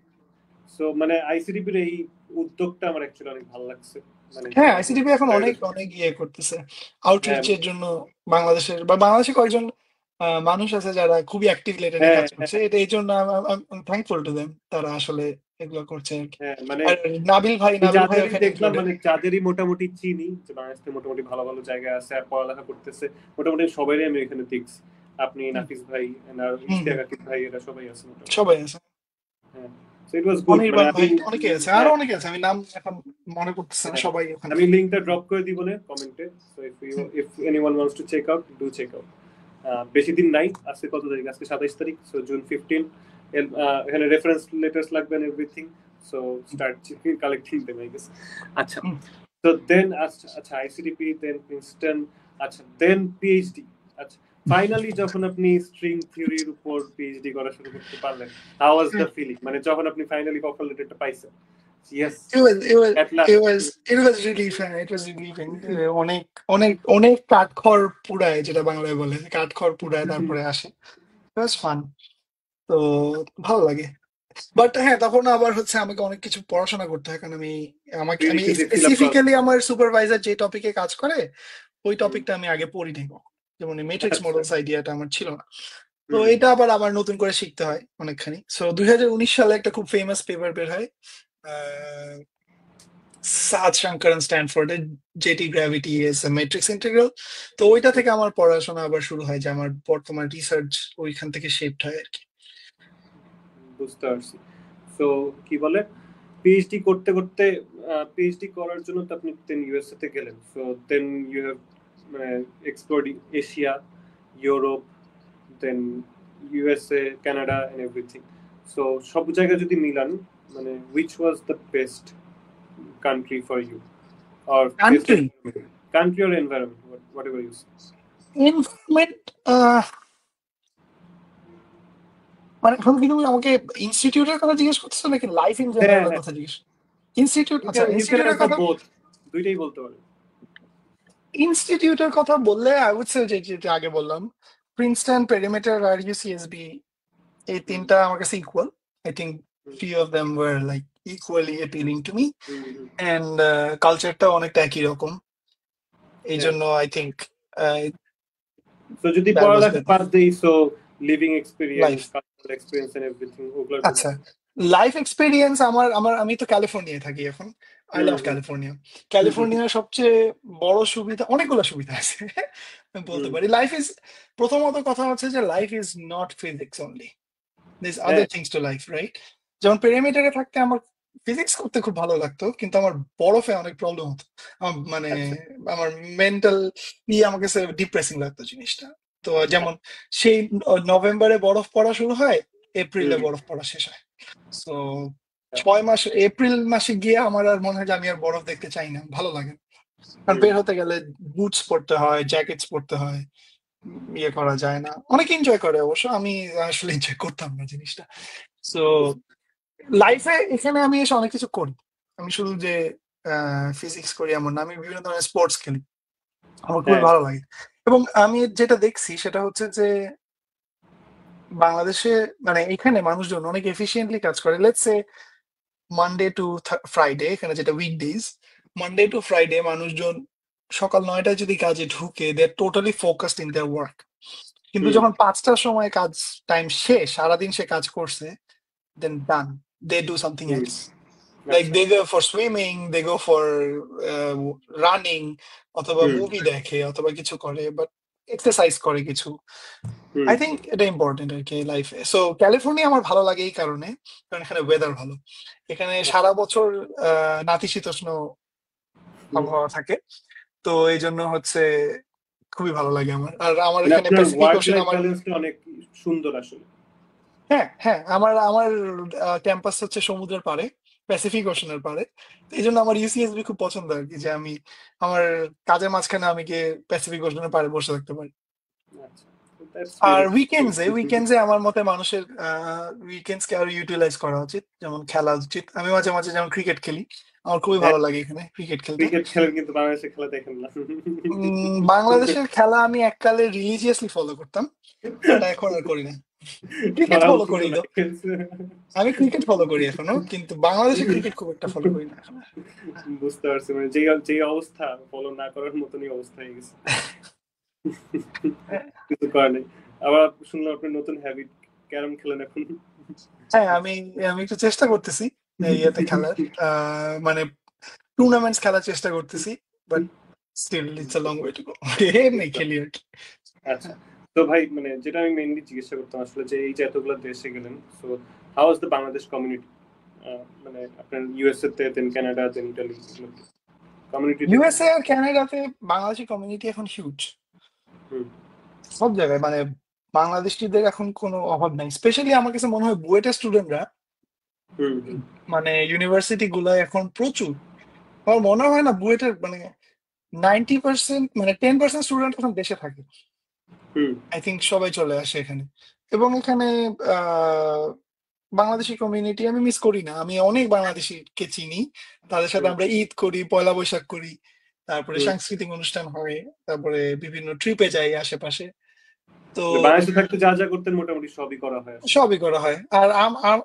সো মানে আইসিডিপির এই উদ্যোগটা আমার অ্যাকচুয়ালি অনেক ভালো লাগছে। মানে হ্যাঁ, তারা খুব আইসিডিপি এখন অনেক tireless- অনেক ইয়ে করতেছে হ্যাঁ আউটরিচের জন্য। বাংলাদেশে কয়েকজন মানুষ আছে যারা খুবই অ্যাক্টিভলি এটা নিয়ে হ্যাঁ কাজ করছে, হ্যাঁ এটা এই জন্য থ্যাঙ্কফুল টু দেম, তারা আসলে এগুলো করছে আর কি। হ্যাঁ, মানে আর আমি নাবিল ভাই যাদেরই ওখানে দেখলাম, ইনক্লুডেড। মানে যাদেরই মোটামুটি চিনি যে বাংলাদেশে মোটামুটি ভালো ভালো জায়গায় আছে আর পড়ালেখা করতেছে, মোটামুটি সবারই আমি এখানে দেখছি। আপনি, হুম নাফিস ভাই, আর হুম হুম, ইশতিয়াক আকিব ভাই, এরা সবাই আছে মোটামুটি। সবাই আছে। হ্যাঁ, সো ইট ওয়াজ গুড। মানে অনির্বাণ আমি ভাই, অনেকে আছে, আরো হ্যাঁ অনেকে আছে, আমি নাম এখন মনে করতেছে না, হ্যাঁ, সবাই ওখানে। আমি লিঙ্কটা ড্রপ করে দিব না কমেন্টে। So hmm if anyone wants to check out, do check out. বেশি দিন নাই, আজকে কত তারিখ? আজকে 27 তারিখ, সো জুন 15। এখানে রেফারেন্স লেটার্স লাগবে and everything. So start collecting them, I guess. আচ্ছা, হুম। তো দেন আচ্ছা আইসিডিপি, দেন প্রিন্সটন, আচ্ছা দেন পিএইচডি। আচ্ছা, ফাইনালি যখন আপনি স্ট্রিং থিওরির উপর পিএইচডি করা শুরু করতে পারলেন, হাউ ওয়াজ দ্য ফিলিং? মানে যখন আপনি ফাইনালি অফার লেটারটা পাইছেন, yes, It was it was at it last. was it was relieving. It was relieving. অনেক অনেক অনেক কাঠখড় পুড়ায়, যেটা বাংলায় বলে, কাঠখড় পুড়ায় তারপরে আসে। It was fun. তো ভালো লাগে। বাট হ্যাঁ, তখন আবার হচ্ছে আমাকে অনেক কিছু পড়াশোনা করতে হয়, কারণ আমি প্রিরিকুইজিট ফিল আপ করা। স্পেসিফিক্যালি আমার সুপারভাইজার যে টপিকে কাজ করে ওই হুম, টপিকটা আমি আগে পড়ি নাই কখনো। যেমন ম্যাট্রিক্স আচ্ছা। মডেলস আইডিয়াটা আমার ছিল না। তো হুম, এটা আবার আমার নতুন করে শিখতে হয় অনেকখানি। সো 2019 সালে একটা খুব ফেমাস পেপার বের হয় সাদ শঙ্কর স্ট্যানফোর্ডের, JT gravity as matrix integral. তো ওইটা হুম, থেকে আমার পড়াশোনা আবার শুরু হয়, যে আমার বর্তমান রিসার্চ ওইখান থেকে শেপড হয় আর কি। বুঝতে পারছি। সো কি বলে, পিএইচডি করতে করতে, পিএইচডি করার জন্য তো আপনি দেন ইউএসএ তে গেলেন। সো দেন ইউ হ্যাভ মানে explored Asia, Europe, then USA, Canada and everything. So সব জায়গা যদি মিলান, মানে which was the best country for you, or best country environment, country or environment, whatever you say. Investment, মানে এখন কি তুমি আমাকে ইনস্টিটিউটের কথা জিজ্ঞেস করতেছো নাকি লাইফ ইন হ্যাঁ জেনারেলের হ্যাঁ, কথা জিজ্ঞেস? ইনস্টিটিউট, আচ্ছা ইউ ক্যান ইনস্টিটিউটের আনসার কথা। বোথ, দুইটাই বলতে পারেন। ইনস্টিটিউটের কথা বললে আই উড সে যে যেটা আগে বললাম, প্রিন্সটন, পেরিমিটার আর ইউসিএসবি, এই হুম তিনটা আমার কাছে equal. I think hmm few of them were like equally appealing to me, hmm hmm, and কালচারটা অনেকটা একই রকম, এই হ্যাঁ। জন্য আই থিঙ্ক সো যদি দ্যাট ওয়াজ পড়ালেখা বেটার। বাদ দেই, so living experience, life, cultural experience and everything, ওগুলোর জন্য। আচ্ছা, লাইফ এক্সপিরিয়েন্স আমার আমার আমি তো ক্যালিফোর্নিয়ায় থাকি এখন। I hmm love hmm California. হুম হুম ক্যালিফোর্নিয়ার সবচেয়ে বড় সুবিধা, অনেকগুলো সুবিধা আছে আমি বলতে হুম, পারি। লাইফ ইজ, প্রথমত কথা হচ্ছে যে life is not physics only, this হ্যাঁ other things to life, right? যেমন পেরিমিটারে থাকতে আমার ফিজিক্স করতে খুব ভালো লাগতো, কিন্তু আমার বরফে অনেক প্রবলেম হতো। মানে আচ্ছা। আমার মেন্টাল আমাকে ডিপ্রেসিং লাগতো জিনিসটা। তো যেমন সেই নভেম্বরে বরফ পড়া শুরু হয়, এপ্রিলে হুম, বরফ পড়া শেষ হয়। তো 6 মাস, এপ্রিল মাসে গিয়ে আমার আর মনে হয় যে আমি আর বরফ দেখতে চাই না, ভালো লাগে না। কারণ হুম, বের হতে গেলে বুটস পরতে হয়, জ্যাকেটস পরতে হয়, ইয়ে করা যায় না। অনেকে এনজয় করে অবশ্য, আমি আসলে এনজয় করতাম না জিনিসটা। তো লাইফে এখানে আমি এসে অনেক কিছু করি। আমি শুধু যে ফিজিক্স করি এমন না, আমি বিভিন্ন ধরনের স্পোর্টস খেলি, আমার খুবই হ্যাঁ ভালো লাগে। এবং আমি যেটা দেখছি সেটা হচ্ছে যে বাংলাদেশে, মানে এখানে মানুষজন অনেক এফিসিয়েন্টলি কাজ করে। Let's say Monday to Friday, এখানে যেটা উইকডেজ, মানডে টু ফ্রাইডে মানুষজন সকাল 9টায় যদি কাজে ঢুকে, they are totally focused in their work. কিন্তু হুম যখন 5টার সময় কাজ টাইম শেষ, সারাদিন সে কাজ করছে, then done, they do something hmm, else. Like আচ্ছা। They go for swimming, they go for running, অথবা হুম মুভি দেখে, অথবা কিছু করে, বাট এক্সারসাইজ করে কিছু। হুম আই থিঙ্ক এটা ইম্পর্টেন্ট আর কি লাইফে। সো ক্যালিফোর্নিয়া আমার ভালো লাগে এই কারণে, কারণ এখানে ওয়েদার ভালো। এখানে আচ্ছা। সারা বছর নাতিশীতোষ্ণ হুম, আবহাওয়া থাকে। তো এই জন্য হচ্ছে খুবই ভালো লাগে আমার। আর আমার মানে এখানে আপনার প্যাসিফিক ওয়ার্ক ওশান লাইফ আমার। ব্যালেন্সটা অনেক সুন্দর আসলে। হ্যাঁ হ্যাঁ, আমার আমার ক্যাম্পাস হচ্ছে সমুদ্রের পাড়ে। প্যাসিফিক ওশনের পারে। তো এই জন্য আমার ইউসিএসবি খুব পছন্দ আর কি, যে আমি আমার কাজের মাঝখানে আমি গিয়ে প্যাসিফিক ওশনের পারে বসে থাকতে পারি। আচ্ছা, দ্যাটস আর রিয়েলি উইকেন্ডসে আমার মতে মানুষের উইকেন্ডস কে আরো ইউটিলাইজ করা উচিত, যেমন খেলা উচিত। আমি মাঝে মাঝে যেমন ক্রিকেট খেলি, আমার খুবই ভালো লাগে এখানে ক্রিকেট খেলতে। ক্রিকেট খেলেন কিন্তু বাংলাদেশের খেলা দেখেন না। বাংলাদেশের খেলা আমি এককালে রিলিজিয়াসলি ফলো করতাম, বাট এখন আর করি না। ক্রিকেট করা ফলো উচিত করি না, তো, আমি ক্রিকেট ফলো করি এখনো, কিন্তু বাংলাদেশে ক্রিকেট খুব একটা ফলো করি না এখন আর। বুঝতে পারছি, মানে যে অবস্থা ফলো না করার মতনই অবস্থা হয়ে গেছে। কিছু করার নেই। আবার শুনলাম আপনি নতুন হ্যাবিট, ক্যারম খেলেন এখন। হ্যাঁ, আমি আমি একটু চেষ্টা করতেছি এই ইয়েতে খেলার, মানে টুর্নামেন্টস খেলার চেষ্টা করতেছি, but still it's a long way to go. এমনি খেলি আর কি। আচ্ছা, তো ভাই মানে যেটা আমি মেইনলি জিজ্ঞাসা করতাম আসলে, যে এই যে এতগুলো দেশে গেলেন, so how is the Bangladesh community? মানে আপনার ইউএসএ তে, দেন কানাডা, দেন ইটালি, কমিউনিটিটা কি? ইউএসএ আর কানাডাতে বাংলাদেশি কমিউনিটি এখন হিউজ, হুম সব জায়গায়। মানে বাংলাদেশিদের এখন কোনো অভাব নাই, স্পেশালি আমার কাছে মনে হয় বুয়েটের স্টুডেন্টরা, হুম হুম মানে ইউনিভার্সিটি গুলায় এখন প্রচুর। আমার মনে হয় না বুয়েটের মানে 90%, মানে 10% স্টুডেন্ট এখন দেশে থাকে। হুম আই থিঙ্ক সবাই চলে আসে এখানে, এবং এখানে আহ, বাংলাদেশি কমিউনিটি আমি মিস করি না। আমি অনেক বাংলাদেশিকে চিনি, তাদের সাথে হুম আমরা ঈদ করি, পয়লা বৈশাখ করি, তারপরে হুম। সাংস্কৃতিক অনুষ্ঠান হয়, তারপরে বিভিন্ন ট্রিপে যাই আশেপাশে। তো মানে বাংলাদেশে থাকতে যা যা করতেন মোটামুটি সবই করা হয় আসলে। সবই করা হয়। আর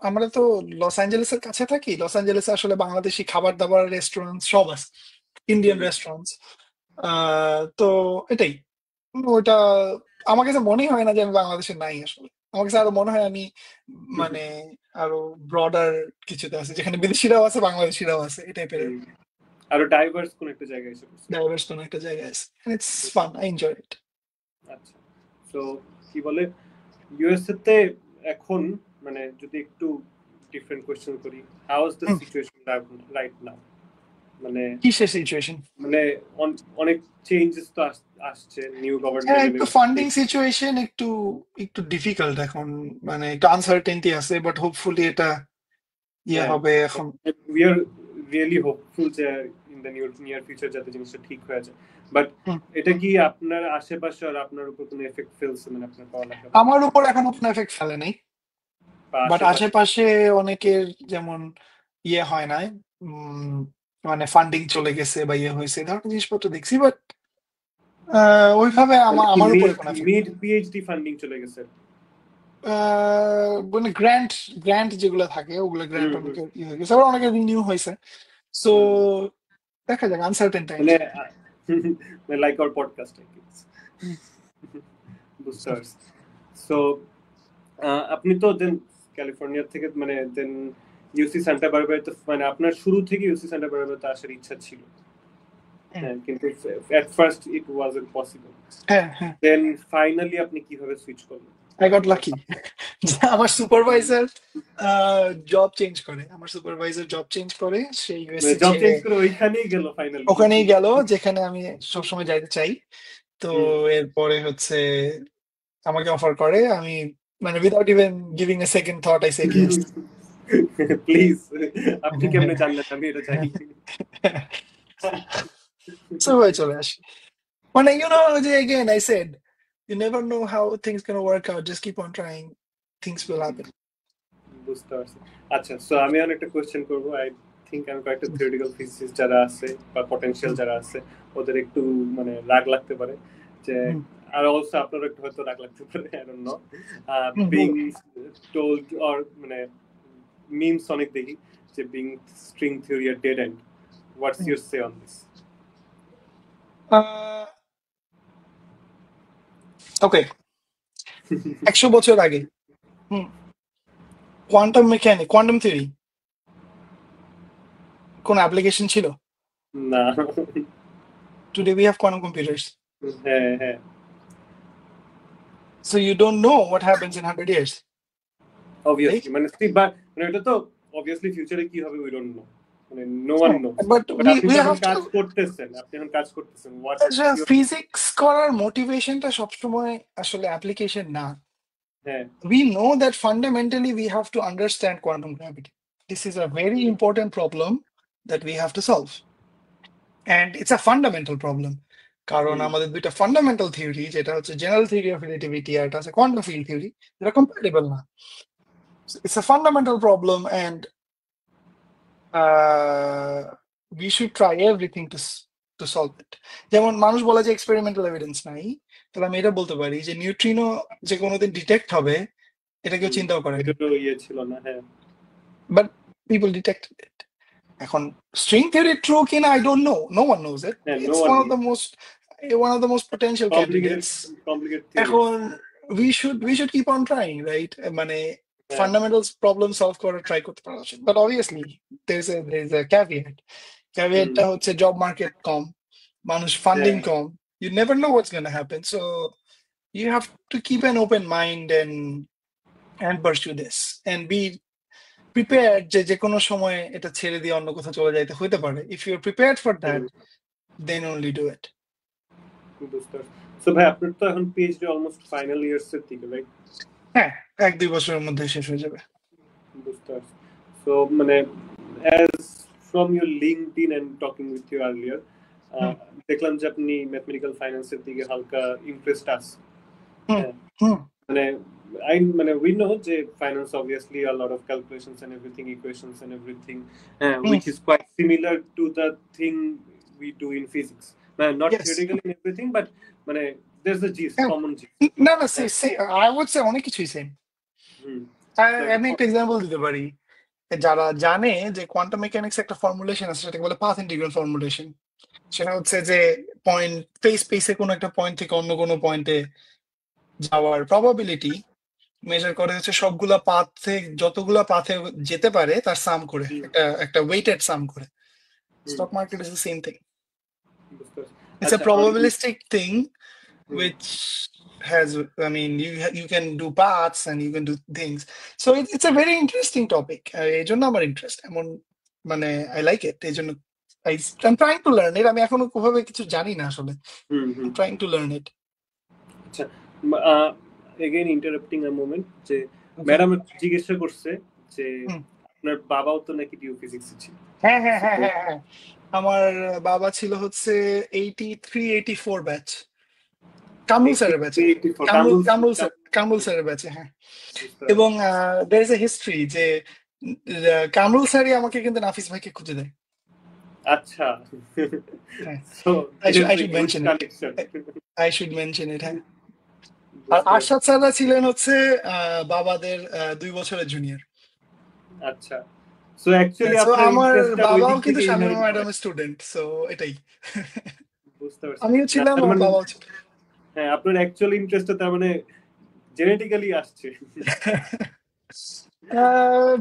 আমরা তো লস অ্যাঞ্জেলেসের কাছে থাকি, লস অ্যাঞ্জেলেসে আসলে বাংলাদেশি খাবার দাবার রেস্টুরেন্ট সব আছে, ইন্ডিয়ান হুম রেস্টুরেন্টস। তো এটাই ওটা, আমার কাছে মনেই হয় না যে আমি বাংলাদেশে নাই আসলে। আমার কাছে আরো মনে হয় আমি মানে আরো ব্রডার কিছুতে আছে, যেখানে বিদেশিরাও আছে বাংলাদেশিরাও আছে, এই টাইপের হুম। আরো ডাইভার্স কোন একটা জায়গায় এসে পড়ছে। ডাইভার্স কোন একটা জায়গায় আছে। It's fun, I enjoy it. আচ্ছা, তো কি বলে ইউএসএ তে এখন, মানে যদি একটু ডিফারেন্ট কোয়েশ্চেন করি, how is the situation right now? মানে কিসের সিচুয়েশন? মানে অনেক চেঞ্জেস তো আসছে, নিউ হ্যাঁ, গভর্নমেন্ট একটু ফান্ডিং সিচুয়েশন একটু একটু ডিফিকাল্ট এখন, মানে একটু আনসার্টেনটি আছে, বাট হোপফুলি এটা ইয়ে হ্যাঁ, হবে এখন। উই আর রিয়েলি হোপফুল যে ইন দ্য নিয়ার ফিউচার যাতে জিনিসটা ঠিক হয়ে যায়। বাট হুম। এটা কি আপনার আশেপাশে আর আপনার উপর কোনো এফেক্ট ফেলছে, মানে আপনার পড়ালেখা আমার উপর এখনো কোনো এফেক্ট ফেলে নাই, বা বাট আশেপাশে? আশেপাশে অনেকের যেমন ইয়ে হয় না, মানে ফান্ডিং চলে গেছে বা ইয়ে হয়েছে, এই ধরনের জিনিসপত্র দেখছি, বাট ওইভাবে মানে কি আমার উপরে মিড কোনো এফেক্ট মিড নেই। পিএইচডি ফান্ডিং চলে গেছে? মানে গ্র্যান্ট গ্র্যান্ট যেগুলো থাকে ওগুলো গ্র্যান্ট হুম হুম অনেকে ইয়ে হয়ে গেছে, আবার অনেকে রিনিউ হয়েছে। সো হুম। দেখা যাক, আনসার্টেন টাইমস। মানে লাইক আওয়ার পডকাস্ট, বুঝতে পারছি। সো আপনি তো দেন ক্যালিফোর্নিয়া থেকে, মানে দেন ইউসি সান্টা বারবারাতে, মানে আপনার শুরু থেকে ইউসি সান্টা বারবারাতে আসার ইচ্ছা ছিল, হ্যাঁ, কিন্তু at first it wasn't possible. হ্যাঁ, হ্যাঁ, Then finally আপনি কিভাবে সুইচ করলেন? I got lucky. আমার সুপারভাইজার জব চেঞ্জ করে, সে মানে ইউএসসি জব চেঞ্জ ছেড়ে করে ওইখানেই গেল ফাইনালি? ওখানেই গেল যেখানে আমি সবসময় যাইতে চাই। তো এরপরে হচ্ছে আমাকে অফার করে, আমি মানে without even giving a second thought I said yes. Please, আপনি কেমনে জানলেন আমি এটা চাই? সো ভাই চলে আসি। মানে যে again I said you never know how things gonna work out, just keep on trying, things will happen. বুঝতে পারছি। আচ্ছা, সো আমি আর একটা কোয়েশ্চেন করব। আই থিংক আমি কয়েকটা থিওরিটিক্যাল ফিজিক্স যারা আছে বা পটেনশিয়াল যারা আছে ওদের একটু মানে রাগ লাগতে পারে, যে আর অলসো আপনার একটু হয়তো রাগ লাগতে পারে, I don't know, being told or মানে মিমস অনেক দেখি যে being string theory are dead end, what's your say on this? Okay, 100 বছর আগে কোয়ান্টাম থিওরি কোন অ্যাপ্লিকেশন ছিল? না। Today we have quantum computers, হ্যাঁ হ্যাঁ, so you don't know what happens in 100 years, obviously, right? মানে মানে এটা তো অবভিয়াসলি ফিউচারে কি হবে উই ডোন্ট নো, মানে no one knows. But but আপনি we যখন have কাজ to, করতেছেন, হোয়াটস ইউর? ফিজিক্স করার মোটিভেশনটা সবসময় আসলে অ্যাপ্লিকেশন না। হ্যাঁ We know that fundamentally we have to understand quantum gravity. this is a very important problem that we have to solve. And it's a fundamental problem. কারণ আমাদের দুইটা ফান্ডামেন্টাল থিওরি, যেটা হচ্ছে জেনারেল থিওরি অফ রিলেটিভিটি আর এটা হচ্ছে quantum field theory, যেটা compatible না। It's a fundamental problem and we should try everything to solve it. যেমন মানুষ বলে যে এক্সপেরিমেন্টাল এভিডেন্স নাই, তাহলে আমি এটা বলতে পারি যে নিউট্রিনো যে কোনোদিন ডিটেক্ট হবে এটা কেউ চিন্তাও করে এটা তো ইয়ে ছিল না, হ্যাঁ, বাট পিপল ডিটেক্টেড ইট। এখন স্ট্রিং থিওরি ট্রু কিনা I don't know, no one knows it. It's one of the most potential candidates. এখন we should keep on trying, right? মানে fundamentals problem solve করার ট্রাই করতে পারা উচিত, but obviously there's a caveat টা হচ্ছে job market কম, মানুষ funding com, you never know what's going to happen, so you have to keep an open mind and pursue this and be prepared যে কোনো সময় এটা ছেড়ে দিয়ে অন্য কোথাও চলে যাইতে হতে পারে। if you're prepared for that then only do it. So ভাই আপনার তো এখন পিএইচডি অলমোস্ট ফাইনাল ইয়ার্স এর দিকে, রাইট? হ্যাঁ, 1-2 বছরের মধ্যে শেষ হয়ে যাবে। So মানে as from your LinkedIn and talking with you earlier, দেখলাম যে আপনি ম্যাথমেটিক্যাল ফাইন্যান্সের দিকে হালকা ইন্টারেস্ট আছে। মানে we know যে finance obviously a lot of calculations and everything, equations and everything, which is quite similar to the thing we do in physics. Not theoretical in everything, but মানে there's a gist, common gist. না I would say অনেক কিছুই same. আমি একটা example দিতে পারি। যারা জানে যে কোয়ান্টাম মেকানিক্স একটা ফর্মুলেশন আছে, সেটাকে বলে পাথ ইন্টিগ্রাল ফর্মুলেশন। সেটা হচ্ছে যে পয়েন্ট স্পেসে কোনো একটা পয়েন্ট থেকে অন্য কোনো পয়েন্টে যাওয়ার প্রবাবিলিটি মেজার করে হচ্ছে সবগুলা পাথে, যতগুলা পাথে যেতে পারে তার সাম করে, একটা ওয়েটেড সাম করে। Stock market is the same thing. It's a probabilistic thing which has, I mean, you can do paths and you can do things. So it's a very interesting topic. এই জন্য আমার ইন্টারেস্ট এমন, মানে I like it. এই জন্য I'm trying to learn it. আমি এখনো কোভাবে কিছু জানি না আসলে। I'm trying to learn it. আচ্ছা, again interrupting a moment, যে ম্যাডাম জিজ্ঞাসা করছে যে আপনার বাবাও তো নাকি ডিউ ফিজিক্স ছিল। হ্যাঁ, আমার বাবা ছিল হচ্ছে 83-84 ব্যাচ, কামরুল স্যারের ব্যাচে, কামরুল স্যারের ব্যাচে, হ্যাঁ। এবং there is a history যে কামরুল স্যারই আমাকে কিন্তু নাফিস ভাইকে খুঁজে দেয়। আচ্ছা, I should mention it. হ্যাঁ, আর আরশাদ স্যাররা ছিলেন হচ্ছে বাবাদের 2 বছরের জুনিয়র। আচ্ছা, সো অ্যাকচুয়ালি আমার বাবাও কিন্তু শামিমা ম্যাডামের স্টুডেন্ট, সো এটাই বুঝতে পারছি। আমিও ছিলাম, আমার বাবাও ছিল। হ্যাঁ, আপনার অ্যাকচুয়াল ইন্টারেস্টটা তার মানে জেনেটিক্যালি আসছে।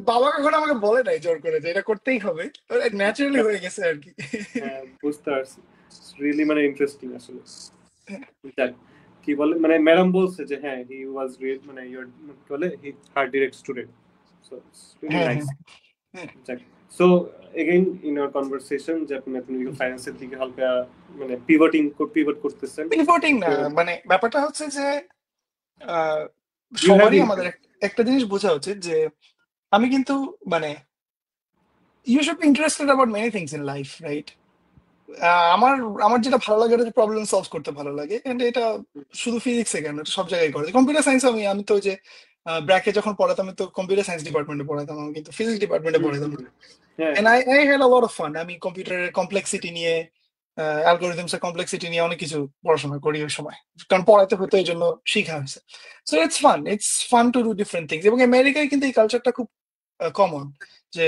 বাবা কখনো আমাকে বলে নাই জোর করে যে এটা করতেই হবে, ন্যাচারালি হয়ে গেছে আর কি। হ্যাঁ, বুঝতে পারছি। রিয়েলি মানে ইন্টারেস্টিং আসলে। কি বলে, মানে ম্যাডাম বলছে যে হ্যাঁ হি ওয়াজ রিয়েল, মানে ইওর কি বলে, he her direct student, so it's really nice. So again in our conversation যে আপনি ম্যাথমেটিক্যাল ফাইন্যান্সের দিকে হালকা মানে পিভট করতেছেন। পিভটিং না, মানে ব্যাপারটা হচ্ছে যে সবারই আমাদের একটা জিনিস বোঝা উচিত যে আমি কিন্তু মানে you should be interested about many things in life, right? আমার যেটা ভালো লাগে এটা প্রবলেম সলভ করতে ভালো লাগে, এন্ড এটা শুধু ফিজিক্সে কেন, এটা সব জায়গায় করে। কম্পিউটার সায়েন্স আমি তো যে ব্র্যাকে যখন পড়াতাম, আমি তো কম্পিউটার সায়েন্স ডিপার্টমেন্টে পড়াতাম, আমি কিন্তু ফিজিক্স ডিপার্টমেন্টে পড়াতাম। And I had a lot of fun. আমি কম্পিউটারের কমপ্লেক্সিটি নিয়ে, অ্যালগরিদমসের কমপ্লেক্সিটি নিয়ে অনেক কিছু পড়াশোনা করি ওই সময়, কারণ পড়াইতে হতো, এই জন্য শিখা হয়েছে। So it's fun to do different things. এবং আমেরিকায় কিন্তু এই কালচারটা খুব কমন, যে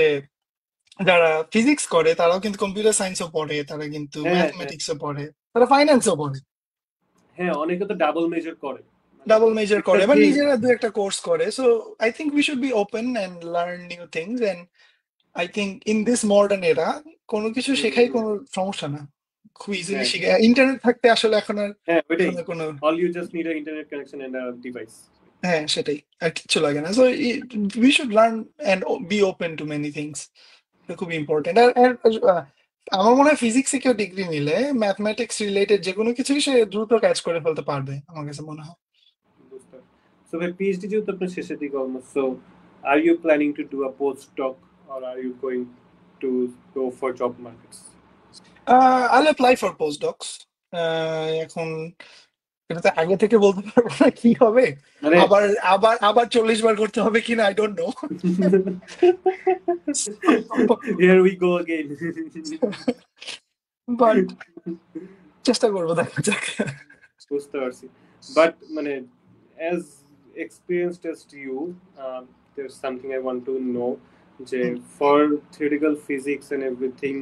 যারা ফিজিক্স করে তারাও কিন্তু কম্পিউটার সায়েন্সও পড়ে, তারা কিন্তু ম্যাথমেটিক্সও পড়ে, তারা ফাইন্যান্সও পড়ে। হ্যাঁ, অনেকে তো ডাবল মেজর করে, বা নিজেরা 2-একটা কোর্স করে। So I think we should be open and learn new things, and I think in this modern era কোনো কিছু শেখাই কোনো সমস্যা না, খুব ইজিলি শিখে। ইন্টারনেট থাকতে আসলে এখন আর কোনো, all you just need a internet connection and a device. হ্যাঁ, সেটাই, আর কিছু লাগে না। So we should learn and be open to many things, এটা খুব ইম্পর্টেন্ট। আর আমার মনে হয় ফিজিক্সে কেউ ডিগ্রি নিলে ম্যাথমেটিক্স রিলেটেড যে কোনো কিছুই সে দ্রুত ক্যাচ করে ফেলতে পারবে, আমার কাছে মনে হয়। সো ভাই পিএইচডি যেহেতু আপনার শেষের দিকে almost, so are you planning to do a post doc or are you going to go for job markets? I'll apply for postdocs. এখন এটা তো আগে থেকে বলতে পারবো না কি হবে, মানে আবার আবার আবার 40 বার করতে হবে কিনা I don't no. here we go again. But চেষ্টা করবো, দেখা যাক। বুঝতে পারছি, বাট মানে as experienced as you, there's something I want to know, যে for theoretical physics and everything,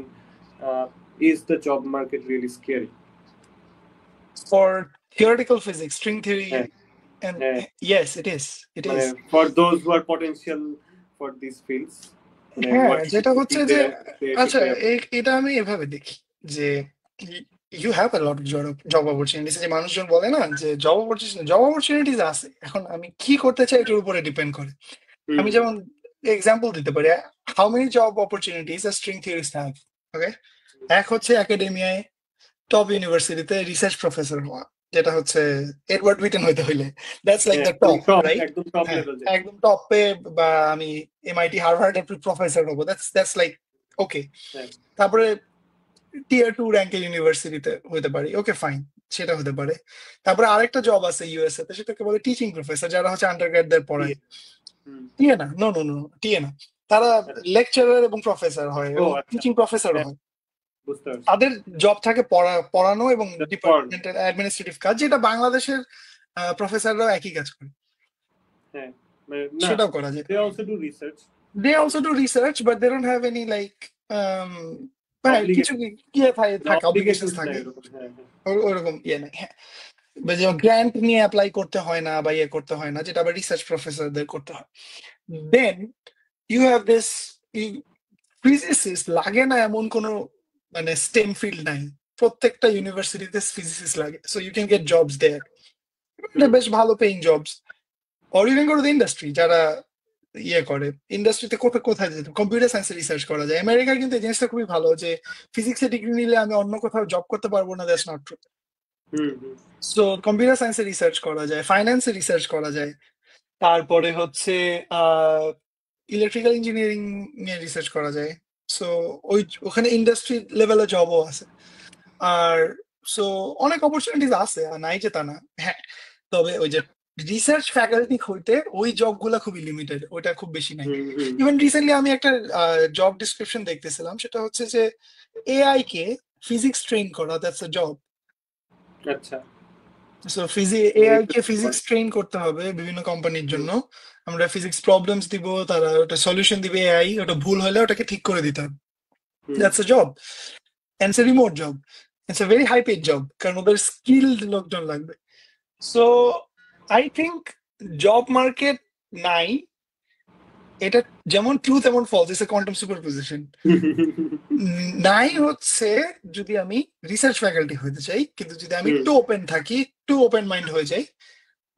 is the job market really scary? For theoretical physics, string theory, হ্যাঁ, and হ্যাঁ, yes, it is. It মানে is. for those who are potential for these fields, মানে হ্যাঁ, what যেটা should হচ্ছে be যে they আচ্ছা, should be এটা আমি এভাবে দেখি যে you have a lot of job opportunities. যে মানুষজন বলে না যে জব অপরচুনিটিস আছে, এখন আমি কি করতে চাই এটার উপরে ডিপেন্ড করে। আমি যেমন এক্সাম্পল দিতে পারি, how many job opportunities are string theorist have. Okay, এক হচ্ছে একাডেমিয়ায় টপ ইউনিভার্সিটিতে রিসার্চ প্রফেসর হওয়া, যেটা হচ্ছে এডওয়ার্ড উইটেন হইতে হইলে that's like the top, right? একদম টপ হ্যাঁ, লেভেল, একদম টপে, বা আমি এমআইটি হার্ভার্ডের প্রফেসর হবো, দ্যাটস লাইক ওকে। তারপরে টিয়ার 2 র্যাঙ্কের ইউনিভার্সিটিতে হতে পারি, ওকে ফাইন, সেটা হতে পারে। তারপরে আরেকটা জব আছে ইউএসএ তে, সেটাকে বলে টিচিং প্রফেসর, যারা হচ্ছে আন্ডারগ্রেডদের পড়ায়। টিএ না, নো নো নো, টিএ না, তারা লেকচারার এবং প্রফেসর হয় এবং টিচিং প্রফেসরও হয়। তাদের জব থাকে পড়ানো এবং ডিপার্টমেন্টের অ্যাডমিনিস্ট্রেটিভ কাজ, যেটা বাংলাদেশের প্রফেসররাও একই কাজ করে, সেটাও করা যায়। They also do research, but they don't have any like কিছু থাকে, অব্লিগেশনস থাকে, ওরকম ইয়ে নাই। হ্যাঁ, গ্র্যান্ট নিয়ে অ্যাপ্লাই করতে হয় না বা ইয়ে করতে হয় না, যেটা আবার রিসার্চ প্রফেসরদের করতে হয়। Then you have this, physicist লাগে না এমন কোনো মানে স্টেম ফিল্ড নাই, প্রত্যেকটা ইউনিভার্সিটিতে ফিজিসিস্ট লাগে, so you can get jobs there, বেশ ভালো paying jobs. Or you can go to the industry, যারা ইয়ে করে ইন্ডাস্ট্রিতে কোথায় যেত, কম্পিউটার সায়েন্সে রিসার্চ করা যায়। আমেরিকার কিন্তু এই জিনিসটা খুবই ভালো, যে ফিজিক্সে ডিগ্রি নিলে আমি অন্য কোথাও জব করতে পারবো না, that's not true. So computer সায়েন্সে রিসার্চ করা যায়, ফাইন্যান্সে রিসার্চ করা যায়, তারপরে হচ্ছে ইলেকট্রিক্যাল ইঞ্জিনিয়ারিং নিয়ে রিসার্চ করা যায়। সো ওখানে ইন্ডাস্ট্রি লেভেলে জবও আছে। আর সো অনেক অপরচুনিটিস আছে, আর নাই যে তা না। হ্যাঁ, তবে ওই যে রিসার্চ ফ্যাকাল্টি হইতে ওই জব গুলা খুবই লিমিটেড, ওইটা খুব বেশি নাই। ইভেন রিসেন্টলি আমি একটা জব ডিসক্রিপশন দেখতেছিলাম, সেটা হচ্ছে যে এআই কে ফিজিক্স ট্রেন করা, দ্যাটস আ জব। আচ্ছা, সো এআই কে ফিজিক্স ট্রেন করতে হবে বিভিন্ন কোম্পানির জন্য। আমরা ফিজিক্স প্রবলেমস দিব, তারা ওটা সলিউশন দিবে, এআই ওটা ভুল হলে ওটাকে ঠিক করে দিতে হবে, that's a job, and it's a remote job, it's a very high paid job, কারণ ওদের স্কিলড লোকজন লাগবে। So I think job market নাই, এটা যেমন ট্রু তেমন false, it's a quantum superposition. নাই হচ্ছে যদি আমি রিসার্চ ফ্যাকাল্টি হতে চাই, কিন্তু যদি আমি একটু ওপেন থাকি, একটু ওপেন মাইন্ড হয়ে যাই,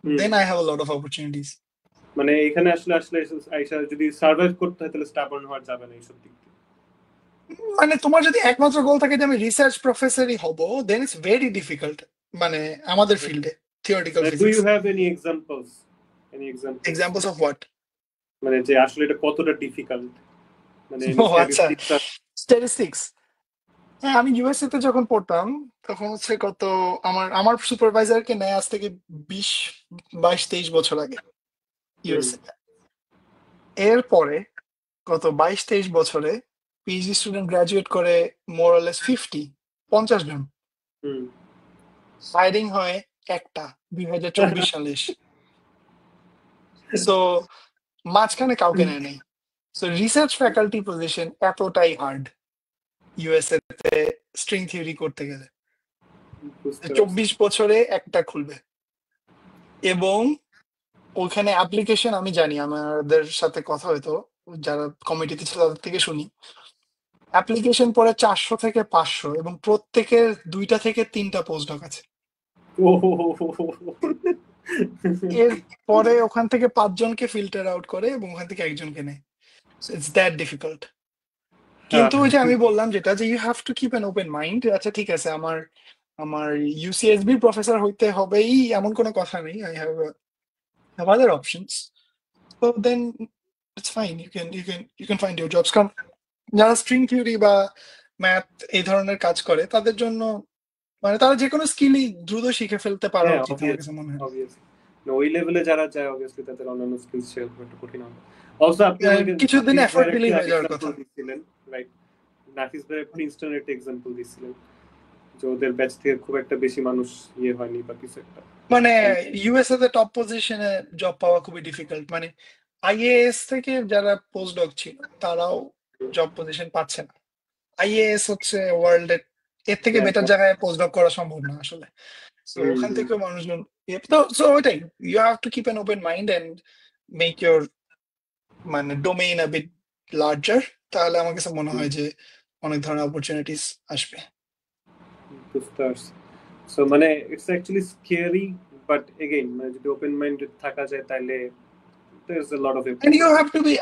then I have a lot of opportunities. মানে এখানে আসলে আইসা যদি সার্ভাইভ করতে হয়, তাহলে স্টাবর্ন হওয়া যাবে না এইসব দিক থেকে। মানে তোমার যদি একমাত্র গোল থাকে যে আমি রিসার্চ প্রফেসরই হব, দেন ইটস ভেরি ডিফিকাল্ট, মানে আমাদের ফিল্ডে theoretical do physics. You have any examples of what? মানে যে আসলে এটা কতটা ডিফিকাল্ট, মানে আচ্ছা, স্ট্যাটিস্টিক্স। হ্যাঁ, আমি ইউএসএ তে যখন পড়তাম তখন হচ্ছে কত, আমার আমার সুপারভাইজারকে নেয় আজ থেকে 20, 22, 23 বছর আগে ইউএসএ। এরপরে গত 22, 23 বছরে পিএইচডি স্টুডেন্ট গ্রাজুয়েট করে মোরালেস 50 জন, হায়ারিং হয় একটা 2024 সালে এসে। সো মাঝখানে কাউকে নেয় নাই। সো রিসার্চ ফ্যাকাল্টি পজিশন এতটাই হার্ড ইউএসএ তে স্ট্রিং থিওরি করতে গেলে, 24 বছরে একটা খুলবে, এবং ওখানে অ্যাপ্লিকেশন আমি জানি, আমাদের সাথে কথা হয়তো যারা কমিটিতে ছিল তাদের থেকে শুনি, অ্যাপ্লিকেশন পরে 400 থেকে 500, এবং প্রত্যেকের 2টা থেকে 3টা পোস্টডক আছে। এর পরে ওখান থেকে 5 জনকে ফিল্টার আউট করে এবং ওখান থেকে একজনকে নেয়। It's that difficult. কিন্তু ওই যে আমি বললাম যেটা, যে you have to keep an open mind. আচ্ছা ঠিক আছে, আমার আমার ইউসিএসবি প্রফেসর হইতে হবেই এমন কোনো কথা নেই, I have other options. So then It's fine. You can find your jobs. কারণ যারা স্ট্রিং থিওরি বা ম্যাথ এই ধরনের কাজ করে তাদের জন্য মানে তারা যে কোনো স্কিলই দ্রুত শিখে ফেলতে পারা হ্যাঁ উচিত আমার কাছে মনে হয়। অবভিয়াসলি ওই লেভেলে যারা যায় অবভিয়াসলি তাদের অন্যান্য স্কিলস শেয়ার করা একটু কঠিন হবে। অলসো আপনি আমাকে কিছুদিন নাফিস এফোর্ট ভাইয়ের দিলেই একটা হয়ে যাওয়ার কথা। এক্সাম্পল দিচ্ছিলেন, রাইট? নাফিস ভাইয়ের প্রিন্সটনের একটা এক্সাম্পল দিচ্ছিলেন যে ওদের ব্যাচ থেকে খুব একটা বেশি মানুষ ইয়ে হয়নি বা কিছু একটা। মানে ইউএসএ তে টপ পজিশনে জব পাওয়া খুবই ডিফিকাল্ট। মানে আইএএস থেকে যারা পোস্ট ডক ছিল তারাও জব পজিশন পাচ্ছে না। আইএএস হচ্ছে ওয়ার্ল্ড এর থেকে বেটার জায়গায় পোস্ট ডক করা সম্ভব না আসলে। তো ওখান থেকেও মানুষজন তো সো ওইটাই, you have to keep an open mind and make your মানে ডোমেইন আ বিট লার্জার, তাহলে আমার কাছে মনে হয় যে অনেক ধরনের অপরচুনিটিস আসবে। বুঝতে পারছি। সো মানে it's actually scary, but again মানে যদি ওপেন মাইন্ডেড থাকা যায় তাহলে there's a lot of And you have to be,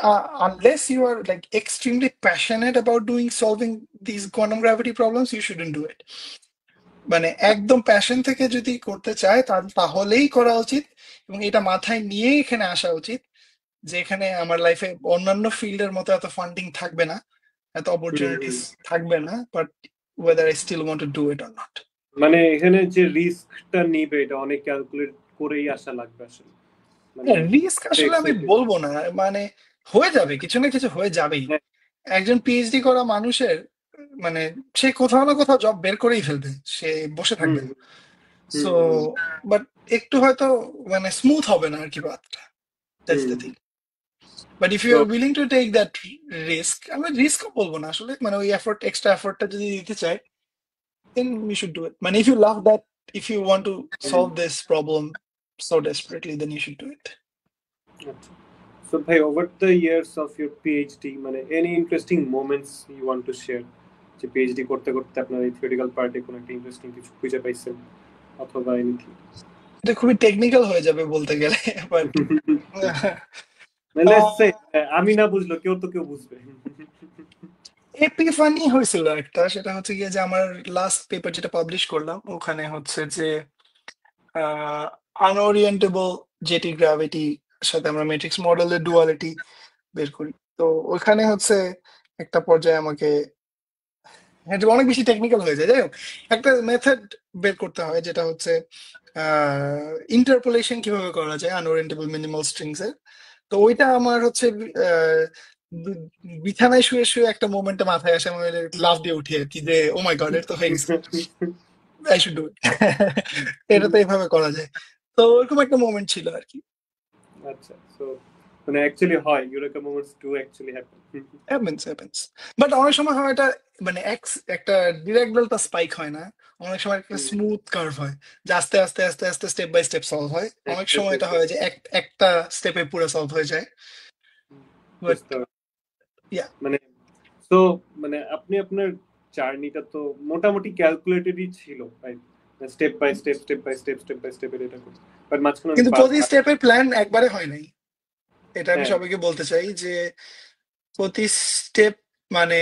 unless you are like extremely passionate about solving these quantum gravity problems, you shouldn't do it. মানে একদম passion থেকে যদি করতে চায় তাহলেই করা উচিত, এবং এটা মাথায় নিয়ে এখানে আসা উচিত যে এখানে আমার লাইফে অন্যান্য ফিল্ডের মতো এত ফান্ডিং থাকবে না, এত অপরচুনিটিস থাকবে না, but whether I still want to do it or not. মানে এখানে যে রিস্কটা নিবে এটা অনেক ক্যালকুলেট করেই আসা লাগবে আসলে। মানে রিস্ক আসলে আমি বলবো না, মানে হয়ে যাবে, কিছু না কিছু হয়ে যাবেই। একজন পিএইচডি করা মানুষের মানে সে কোথাও না কোথাও জব বের করেই ফেলবে, সে বসে থাকবে না। সো বাট একটু হয়তো মানে স্মুথ হবে না আর কি বাতটা, that's the thing. But if you are willing to take that risk, আমি রিস্কও বলবো না আসলে, মানে ওই এফোর্ট এক্সট্রা এফোর্টটা যদি দিতে চাই then you should do it. মানে if you love that, if you want to solve this problem so desperately, then you should do it. So bhai, over the years of your PhD, মানে any interesting moments you want to share? যে PhD করতে করতে আপনার এই theoretical পার্টে কোনো একটা interesting কিছু খুঁজে পাইছেন অথবা এনিথিং? এটা খুবই টেকনিক্যাল হয়ে যাবে বলতে গেলে, বাট লেটস সে আমি না বুঝলো কেউ তো কেউ বুঝবে। এপিফানি হয়েছিল একটা, সেটা হচ্ছে গিয়ে যে আমার লাস্ট পেপার যেটা পাবলিশ করলাম ওখানে হচ্ছে যে আনওরিয়েন্টেবল জেটি গ্র্যাভিটি সাথে আমরা ম্যাট্রিক্স মডেলের ডুয়ালিটি বের করি। তো ওখানে হচ্ছে একটা পর্যায়ে আমাকে অনেক বেশি টেকনিক্যাল হয়ে যায়, যাই হোক একটা মেথড বের করতে হয় যেটা হচ্ছে ইন্টারপোলেশন কিভাবে করা যায় আনওরিয়েন্টেবল মিনিমাল স্ট্রিংস এর। তো ওইটা আমার হচ্ছে বিছানায় শুয়ে শুয়ে একটা মোমেন্টে মাথায় আসে, আমি লাফ দিয়ে উঠি আর কি, যে ও মাই গড এটা তো হয়ে গেছে, আই শুড ডু ইট, এটা তো এইভাবে করা যায়। তো ওরকম একটা মোমেন্ট ছিল আর কি। আচ্ছা, সো মানে অ্যাকচুয়ালি হয় eureka moments do actually happens, but অনেক সময় হয় এটা মানে একটা ডিরেক্ট ডেল্টা স্পাইক হয় না, অনেক সময় একটা স্মুথ কার্ভ হয় যে আস্তে আস্তে আস্তে আস্তে স্টেপ বাই স্টেপ সলভ হয়। অনেক সময় এটা হয় যে একটা স্টেপে পুরো সলভ হয়ে যায়। বাট মানে তো মানে আপনি আপনার জার্নিটা তো মোটামুটি ক্যালকুলেটেডই ছিল, right? Step by step step by step step by step এটা করতে, বাট মাঝখানে কিন্তু প্রতি স্টেপের প্ল্যান একবারে হয় নাই, এটা আমি সবাইকে বলতে চাই যে প্রতি স্টেপ মানে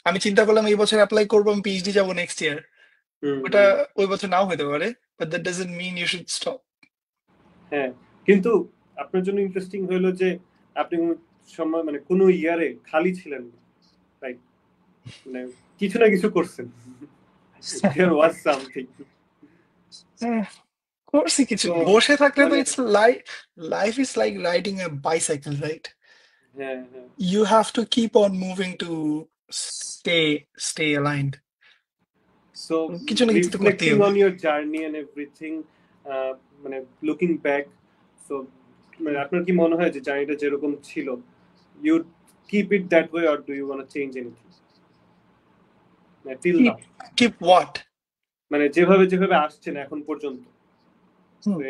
আমি চিন্তা করলাম এই বছর অ্যাপ্লাই করবো, আমি পিএইচডি যাবো নেক্সট ইয়ার, ওটা ওই বছর নাও হতে পারে, but that doesn't mean you should stop. হ্যাঁ, কিন্তু আপনার জন্য ইন্টারেস্টিং হলো যে আপনি সময় মানে কোনো ইয়ারে খালি ছিলেন না, রাইট? মানে কিছু না কিছু করছেন, there was something. করছি কিছু, বসে থাকলে তো it's life is like riding A bicycle, right? You have to keep on moving to stay aligned. So কিছু না কিছু তো করতেই reflecting হবে। on your journey and everything, মানে looking back, so মানে আপনার কি মনে হয় যে জার্নিটা যেরকম ছিল you keep it that way or do you want to change anything till now? Keep what? মানে যেভাবে যেভাবে আসছেন এখন পর্যন্ত,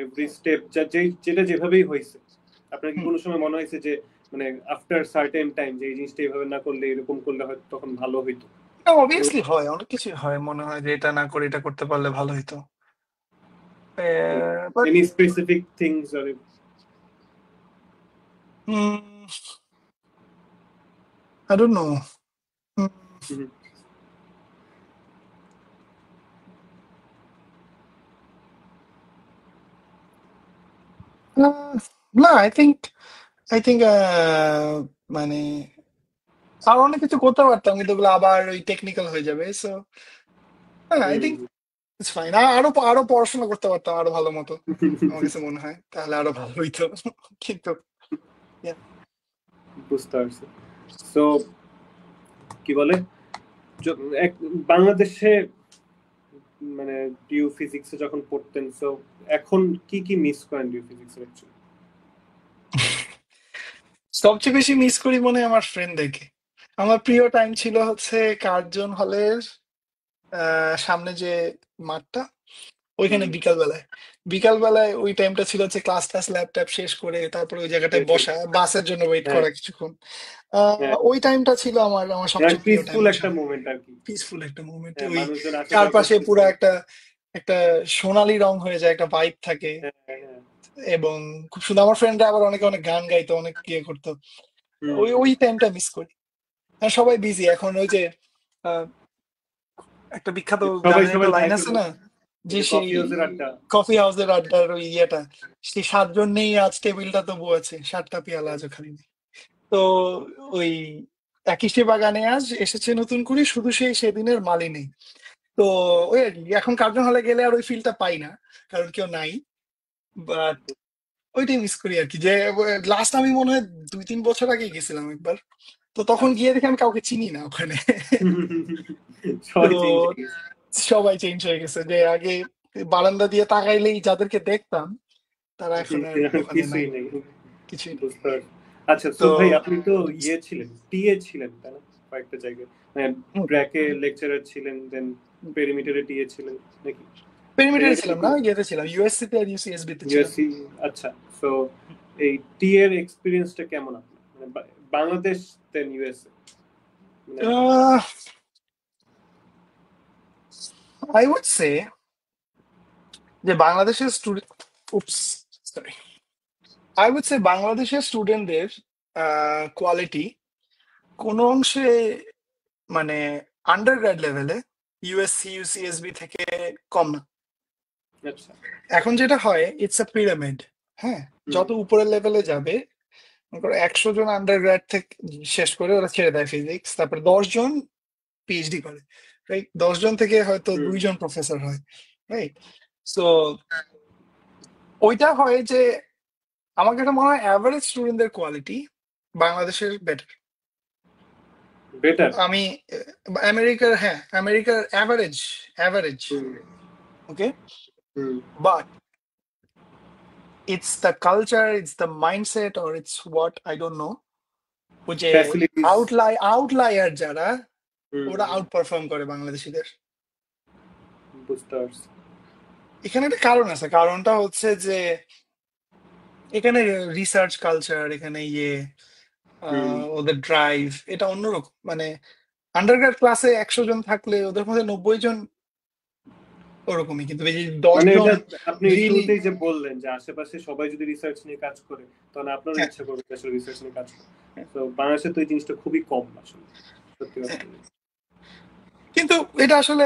এভরি স্টেপ যেটা যেভাবেই হয়েছে, আপনার কি কোনো সময় মনে হয়েছে যে মানে আফটার সার্টেন টাইম যে এই জিনিসটা এইভাবে না করলে এরকম করলে হয়তো তখন ভালো হইতো? অবভিয়াসলি হয়, অনেক কিছু হয়, মনে হয় যে এটা না করে এটা করতে পারলে ভালো হতো। Any specific things or I don't know. No, I think I think মানে আর অনেক কিছু করতে পারতাম, কিন্তু ওগুলো আবার ওই টেকনিক্যাল হয়ে যাবে। So I think it's fine. আরো আরো পড়াশোনা করতে পারতাম আরো ভালো মতো, আমার কাছে মনে হয়, তাহলে আরো ভালো হইতো। কিন্তু yeah. বুঝতে পারছি। সো কি বলে বাংলাদেশে মানে ডিউ ফিজিক্সে যখন পড়তেন, সো এখন কি কি মিস করেন ডিউ ফিজিক্স অ্যাকচুয়ালি? সবচেয়ে বেশি মিস করি মনে হয় আমার ফ্রেন্ডদেরকে। আমার প্রিয় টাইম ছিল হচ্ছে কার্জন হলের সামনে যে মাঠটা, ওইখানে বিকাল বেলায় ওই টাইমটা ছিল হচ্ছে ক্লাস টাস ল্যাপটপ শেষ করে তারপরে ওই জায়গাটায় বসা, বাসের জন্য ওয়েট হ্যাঁ করা কিছুক্ষণ। হ্যাঁ, ওই টাইমটা ছিল আমার আমার সবচেয়ে প্রিয় টাইম। পিসফুল একটা মোমেন্ট আর কি। পিসফুল একটা মোমেন্ট, হ্যাঁ, ওই মানুষজন আশেপাশে চারপাশে পুরো বসতেছে। একটা একটা সোনালী রং হয়ে যায়, একটা ভাইব থাকে। হ্যাঁ হ্যাঁ। এবং খুব সুন্দর, আমার ফ্রেন্ডরা আবার অনেকে অনেক গান গাইতো, অনেক ইয়ে করতো। ওই ওই টাইমটা মিস করি। আর সবাই বিজি এখন। ওই যে আহ, একটা বিখ্যাত সবাই গানের সবাই একটা লাইন লাইফে আছে না, মধ্যে, যে এটা সেই কফি হাউসের আড্ডা। কফি হাউসের আড্ডার ওই ইয়েটা, সেই সাতজন নেই আজ টেবিলটা তবু আছে, সাতটা পেয়ালা আজও খালি নেই। তো ওই একই সে বাগানে আজ এসেছে নতুন করে, শুধু সেই সেদিনের মালি নেই। তো ওই আর কি, এখন কার্জন হলে গেলে আর ওই ফিলটা পাই না, কারণ কেউ নাই। বাট ওইটাই মিস করি আর কি, যে লাস্ট আমি মনে হয় 2-3 বছর আগে গেছিলাম একবার। তো তখন আচ্ছা। গিয়ে দেখি আমি কাউকে চিনি না ওখানে। তো সবাই চেঞ্জ হয়ে গেছে। সবাই চেঞ্জ হয়ে গেছে, যে আগে বারান্দা দিয়ে তাকাইলেই যাদেরকে দেখতাম তারা এখন আর ওখানে নাই, কিছুই নেই। কিছুই নেই। বুঝতে পারছি। আচ্ছা, সো তো ভাই আপনি তো ইয়ে ছিলেন, টিএ ছিলেন তাই না কয়েকটা জায়গায়? মানে ব্র্যাকে লেকচারার ছিলেন, দেন পেরিমিটারে টিএ ছিলেন নাকি? পেরিমিটারে পেরিমিটারে ছিলাম না, ইয়েতে ছিলাম, ইউএসসি তে আর ইউসিএসবি তে ছিলাম। ইউএসসি। আচ্ছা, সো এই টি এর এক্সপিরিয়েন্সটা কেমন আপনার, মানে বাংলাদেশ দেন ইউএসএ, মানে আই উড সে যে বাংলাদেশের student, oops, sorry, I would say বাংলাদেশের স্টুডেন্টদের কোয়ালিটি কোনো অংশে মানে আন্ডার গ্র্যাড লেভেলে ইউএসসি ইউসিএসবি থেকে কম না। আচ্ছা। এখন যেটা হয়, ইটস আ পিরামিড। হ্যাঁ, হুম যত উপরের লেভেলে যাবে, মনে করো 100 জন আন্ডার গ্র্যাড থেকে শেষ করে ওরা ছেড়ে দেয় ফিজিক্স, তারপরে 10 জন পিএইচডি করে, রাইট? 10 জন থেকে হয়তো হুম 2 জন প্রফেসর হয়, রাইট? সো ওইটা হয় যে আমার যেটা মনে হয় অ্যাভারেজ স্টুডেন্টদের কোয়ালিটি বাংলাদেশের বেটার। বেটার। আমি আমেরিকার, হ্যাঁ আমেরিকার average, average, hmm okay, hmm. But it's the culture, it's the mindset, or it's what, I don't know. ওই যে ফ্যাসিলিটিস। আউটলায়ার যারা, হুম ওরা হুম, আউট পারফর্ম করে বাংলাদেশিদের। বুঝতে পারছি। এখানে একটা কারণ আছে, কারণটা হচ্ছে যে এখানে রিসার্চ কালচার, এখানে হুম ওদের ড্রাইভ এটা অন্যরকম। মানে আন্ডারগ্রাড ক্লাসে 100 জন থাকলে ওদের মধ্যে 90 জন ওরকমই, কিন্তু এই যে দশ মানে জন এটা আপনি রিয়েলি, শুরুতেই যে বললেন যে আশেপাশে সবাই যদি রিসার্চ নিয়ে কাজ করে, তখন আপনারও ইচ্ছা করবে যে আসলে রিসার্চ নিয়ে কাজ করে। তো বাংলাদেশে তো এই জিনিসটা খুবই কম আসলে, সত্যি কথা বলতে। কিন্তু এটা আসলে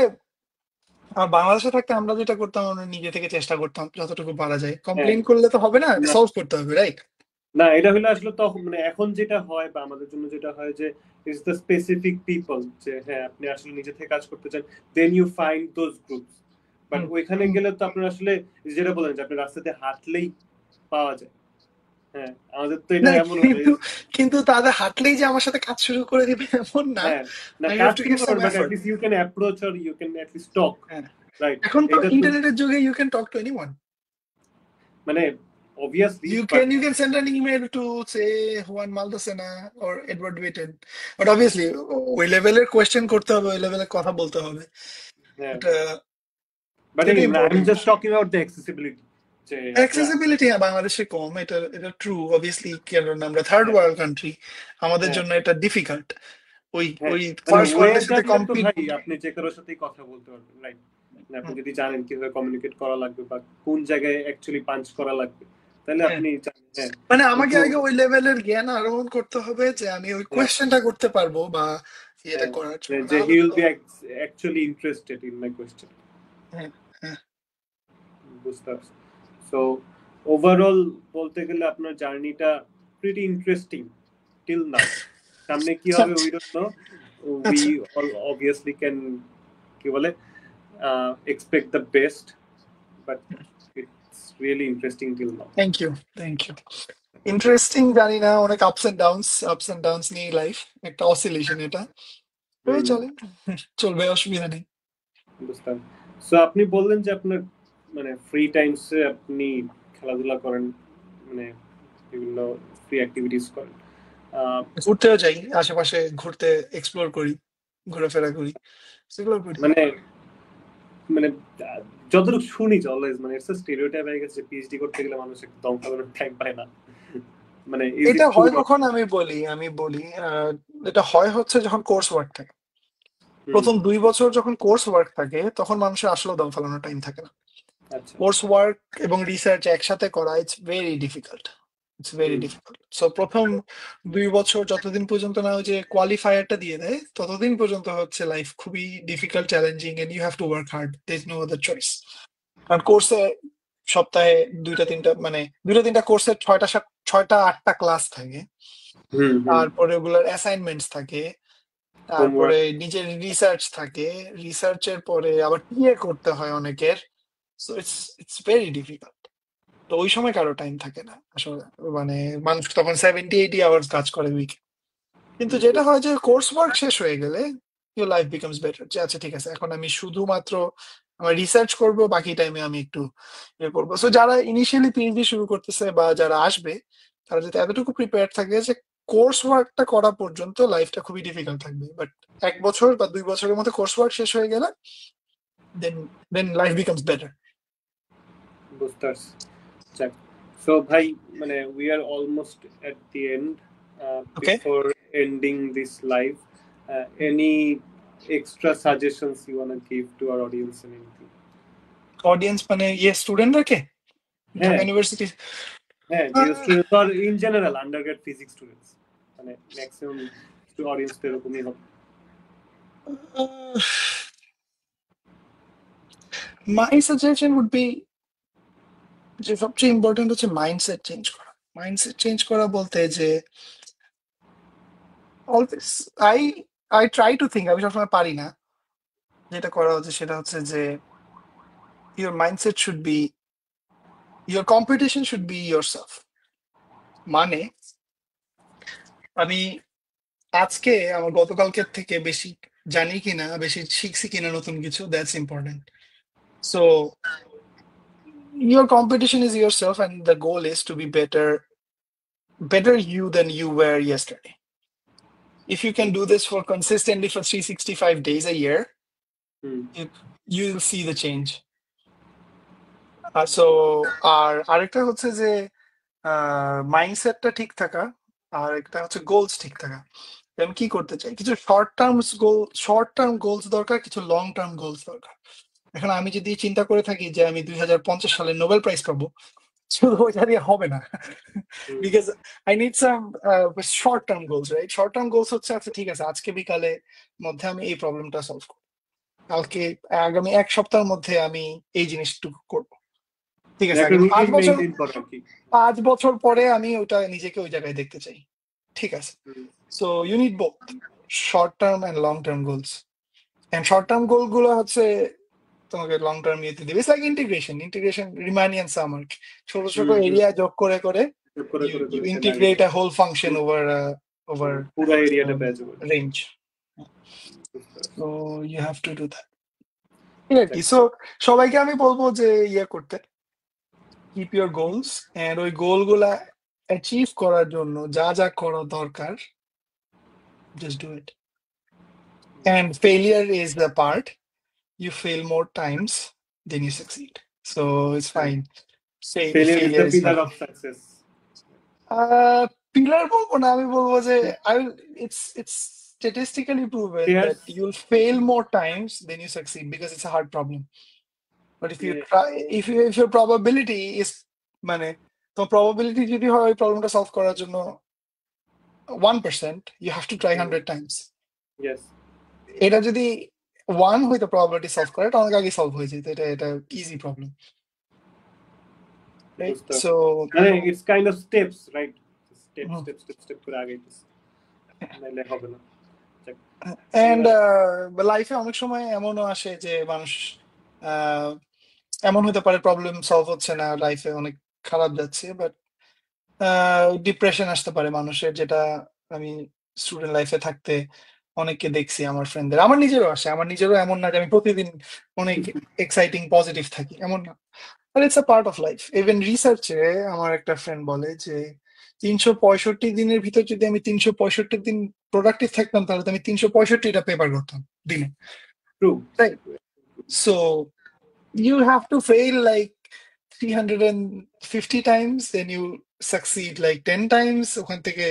বাংলাদেশে থাকতে আমরা যেটা করতাম, আমরা নিজে থেকে চেষ্টা করতাম যতটুকু পারা যায়। হ্যাঁ। কমপ্লেন করলে তো হবে না, না সলভ করতে হবে, রাইট? না, এটা হলো আসলে তখন মানে এখন যেটা হয় বা আমাদের জন্য যেটা হয় যে ইটস দ্য স্পেসিফিক পিপল, যে হ্যাঁ আপনি আসলে নিজে থেকে কাজ করতে চান, then you find those groups. But ওইখানে গেলে তো আপনার আসলে যেটা বলেন যে আপনি রাস্তাতে হাঁটলেই পাওয়া যায়। হ্যাঁ, আমাদের তো এটা না, এমন হয়। কিন্তু কিন্তু তাদের হাঁটলেই যে আমার সাথে কাজ শুরু করে দিবে এমন না। হ্যাঁ, না আই হ্যাভ কাজ টু শুরু গিভ সাম করবেন, but effort. At least you can approach or you can at least talk, হ্যাঁ, রাইট? এখন তো এটা তো ইন্টারনেটের যুগে you can talk to anyone. মানে obviously, You but can you can send an email to say Juan Maldacena or Edward Witten, but obviously ওই লেভেলের কোয়েশ্চেন করতে হবে, ওই লেভেলের কথা বলতে হবে। হ্যাঁ, এটা বাট এটা anyway I am important. Just talking about the accessibility, যে আপনার অ্যাক্সেসিবিলিটি হ্যাঁ বাংলাদেশে কম, এটা এটা ট্রু অবভিয়াসলি, কারণ আমরা থার্ড হ্যাঁ ওয়ার্ল্ড কান্ট্রি, আমাদের হ্যাঁ জন্য এটা ডিফিকাল্ট। ওই হ্যাঁ, ওই মানে ফার্স্ট ওয়ে ওয়ার্ল্ডের সাথে জানলে তো কম্পিট। ভাই আপনি যে কারোর সাথেই কথা বলতে পারবেন, রাইট? আপনি যদি জানেন কিভাবে কমিউনিকেট করা লাগবে বা কোন জায়গায় অ্যাকচুয়ালি পাঞ্চ করা লাগবে, তাহলে হ্যাঁ, আপনি জানেন। হ্যাঁ, মানে আমাকে কিন্তু আগে ওই লেভেলের জ্ঞান আরোহণ করতে হবে যে আমি ওই হ্যাঁ কোয়েশ্চেনটা করতে পারবো বা এটা হ্যাঁ, করার যে জন্য, না যে হলে হি উইল তো। Be actually interested in my question. হ্যাঁ, হ্যাঁ। বুঝতে পারছি। সো ওভারঅল বলতে গেলে আপনার জার্নিটা pretty interesting till now. সামনে কি হবে we don't know. We all obviously can কি বলে expect the best, but it's really interesting till now. Thank you interesting জানি না, অনেক আপস এন্ড ডাউনস নিয়ে লাইফ, একটা অসিলেশন এটা। চলে, চলবে, অসুবিধা নেই। বুঝতাম। সো আপনি বললেন যে আপনার মানে ফ্রি টাইমসে আপনি খেলাধুলা করেন, মানে বিভিন্ন ফ্রি অ্যাক্টিভিটিস করেন। ঘুরতেও যাই, আশেপাশে ঘুরতে এক্সপ্লোর করি, ঘোরাফেরা করি, সেগুলো করি। মানে যতটুকু শুনি অলওয়েজ মানে ইটস আ স্টেরিওটাইপ হয়ে গেছে, পিএইচডি করতে গেলে মানুষ একটু দম ফেলানোর টাইম পায় না। মানে এটা হয় কখন আমি বলি এটা হয় হচ্ছে যখন কোর্স ওয়ার্ক থাকে। প্রথম 2 বছর যখন কোর্স ওয়ার্ক থাকে তখন মানুষের আসলে দম ফেলানোর টাইম থাকে না। কোর্স ওয়ার্ক এবং রিসার্চ একসাথে করা ইটস ভেরি ডিফিকাল্ট। সো প্রথম 2 বছর যতদিন পর্যন্ত না ওই যে কোয়ালিফায়ারটা দিয়ে দেয় ততদিন পর্যন্ত হচ্ছে লাইফ খুবই difficult, challenging, and you have to work hard, there is no other choice. কারণ কোর্সে সপ্তাহে 2-3টা কোর্সের 6টা-8টা ক্লাস থাকে, তারপরে ওগুলোর অ্যাসাইনমেন্টস থাকে, তারপরে নিজের রিসার্চ থাকে, রিসার্চের পরে আবার টিএ করতে হয় অনেকের। So it's very difficult. তো ওই সময় কারো টাইম থাকে না আসলে, মানে মানুষ তখন 70-80 আওয়ার্স কাজ করে উইকে। কিন্তু যেটা হয় যে কোর্স ওয়ার্ক শেষ হয়ে গেলে ইউর লাইফ বিকামস বেটার, যে আচ্ছা ঠিক আছে এখন আমি শুধুমাত্র আমার রিসার্চ করব, বাকি টাইমে আমি একটু ইয়ে করবো। সো যারা ইনিশিয়ালি পিএইচডি শুরু করতেছে বা যারা আসবে, তারা যদি এতটুকু প্রিপেয়ার থাকে যে কোর্স ওয়ার্কটা করা পর্যন্ত লাইফটা খুবই ডিফিকাল্ট থাকবে, বাট 1 বছর বা 2 বছরের মধ্যে কোর্স ওয়ার্ক শেষ হয়ে গেলে দেন লাইফ বিকামস বেটার। বুঝতে পারছি। সো ভাই মানে we are almost at the end. Before ending this live, any extra suggestions you want to give to our audience and anything? Audience মানে স্টুডেন্টরা কে Dhaka university? Students are in general undergrad physics students, মানে maximum audience তো এরকমই হবে। My suggestion would be যে সবচেয়ে important হচ্ছে মাইন্ডসেট চেঞ্জ করা বলতে যে always I try to think, আমি সবসময় পারি না, যেটা করা হচ্ছে সেটা হচ্ছে যে your mindset should be, your competition should be yourself. মানে আমি আজকে আমার গতকালকের থেকে বেশি জানি কিনা, বেশি শিখছি কিনা নতুন কিছু, that's important. So your competition is yourself and the goal is to be better you than you were yesterday. If you can do this for consistently for 365 days a year, you'll see the change. So আরেকটা হচ্ছে যে মাইন্ডসেটটা ঠিক থাকা, আর একটা হচ্ছে goals ঠিক থাকা। আমি কি করতে চাই, কিছু শর্ট টার্ম গোলস দরকার, কিছু লং টার্ম গোলস দরকার। এখন আমি যদি চিন্তা করে থাকি যে আমি 2050 সালে নোবেল প্রাইজ পাবো, শুধু ওইটা দিয়ে হবে না, because I need some short term goals, right? Short term goals হচ্ছে আচ্ছা ঠিক আছে আজকে বিকালে মধ্যে আমি এই প্রবলেমটা সলভ করব, কালকে আগামী 1 সপ্তাহের মধ্যে আমি এই জিনিসটুকু করব, ঠিক আছে? 5 বছর পরে আমি ওটা নিজেকে ওই জায়গায় দেখতে চাই, ঠিক আছে? So you need both short term and long term goals. And short term goal গুলো হচ্ছে তোমাকে লং টার্ম ইয়েতে দিবে। ইটস লাইক ইন্টিগ্রেশন রিমানিয়ান সামার্ক, ছোট ছোট এরিয়া যোগ করে you integrate a whole function over পুরো এরিয়াটা পেয়ে যাবে range. So you have to do that. So সবাইকে আমি বলবো যে ইয়ে করতে, keep your goals, and ওই গোল গুলা অ্যাচিভ করার জন্য যা যা করা দরকার just do it. And failure is the part. You fail more times than you succeed, so it's fine. Say failure is the pillar of success. Pillar বলবো না, আমি বলবো যে it's statistically proven that you'll fail more times than you succeed because it's a hard problem. But if you try, if your probability is মানে তো probability যদি হয় ওই প্রবলেমটা সলভ করার জন্য 1%, you have to try 100 times. Yes. এটা যদি 1 হইতো probability সলভ করা, এটা অনেক আগে সলভ হয়ে যেত, এটা easy problem, right? So it's kind of steps, right? Step করে আগাইতেছে, নাইলে হবে না। এন্ড লাইফে অনেক সময় এমনও আসে যে মানুষ এমন হতে পারে প্রবলেম সলভ হচ্ছে না, লাইফে অনেক খারাপ যাচ্ছে, বাট ডিপ্রেশন আসতে পারে মানুষের, যেটা আমি স্টুডেন্ট লাইফে থাকতে অনেককে দেখছি, আমার ফ্রেন্ডদের, আমার নিজেরও আসে। আমার নিজেরও এমন না যে আমি প্রতিদিন অনেক এক্সাইটিং পজিটিভ থাকি, এমন না, but it's a part of life. Even রিসার্চে আমার একটা ফ্রেন্ড বলে যে 365 দিনের ভিতর যদি আমি 365 দিন প্রোডাক্টিভ থাকতাম, তাহলে তো আমি 365টা পেপার করতাম দিনে। Right. So you have to fail like 350 times, then you succeed like 10 times. ওখান থেকে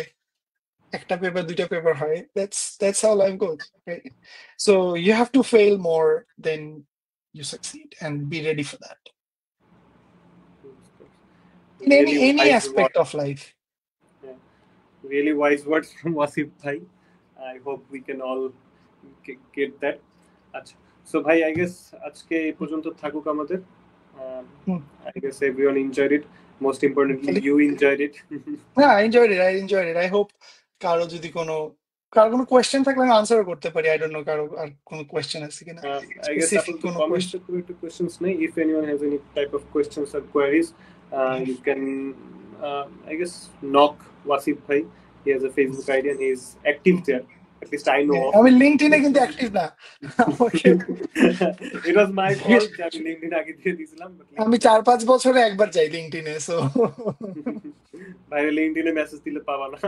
একটা পেপার, দুইটা পেপার হয়। That's how life goes, right? So you have to fail more than you succeed, and be ready for that in any aspect of life. Really wise words from Wasif bhai. I hope we can all get that. আচ্ছা, so ভাই I guess আজকে এই পর্যন্ত থাকুক আমাদের। I guess everyone enjoyed it. Most importantly, you enjoyed it. Yeah, I enjoyed it. I hope কারো যদি কোনো কোয়েশ্চেন থাকলে আমি আনসার করতে পারি। I don't know কারো আর কোনো কোয়েশ্চেন আছে কিনা। I guess কোনো questions নেই. If anyone has any type of questions or queries, you can I guess knock Wasif bhai. He has a Facebook ID and he is active there. At least I know of. আমি লিংকডইনে কিন্তু active না। It was my fault যে আমি LinkedIn আগে দিয়ে দিয়েছিলাম। আমি 4-5 বছরে একবার যাই লিংকডইনে, সো বাইরে লিংকডইনে মেসেজ দিলে পাবা না।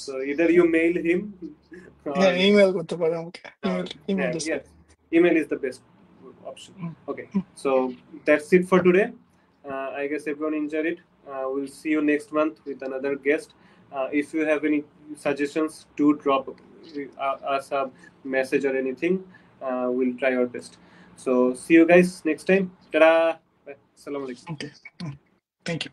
So either you mail him or email করতে পারো আমাকে। Email is the best option. Okay, so that's it for today. I guess everyone enjoyed it. We'll see you next month with another guest. If you have any suggestions, do drop us a message or anything. We'll try our best. So see you guys next time. Ta-da! Assalamu alaikum. Okay. Thank you.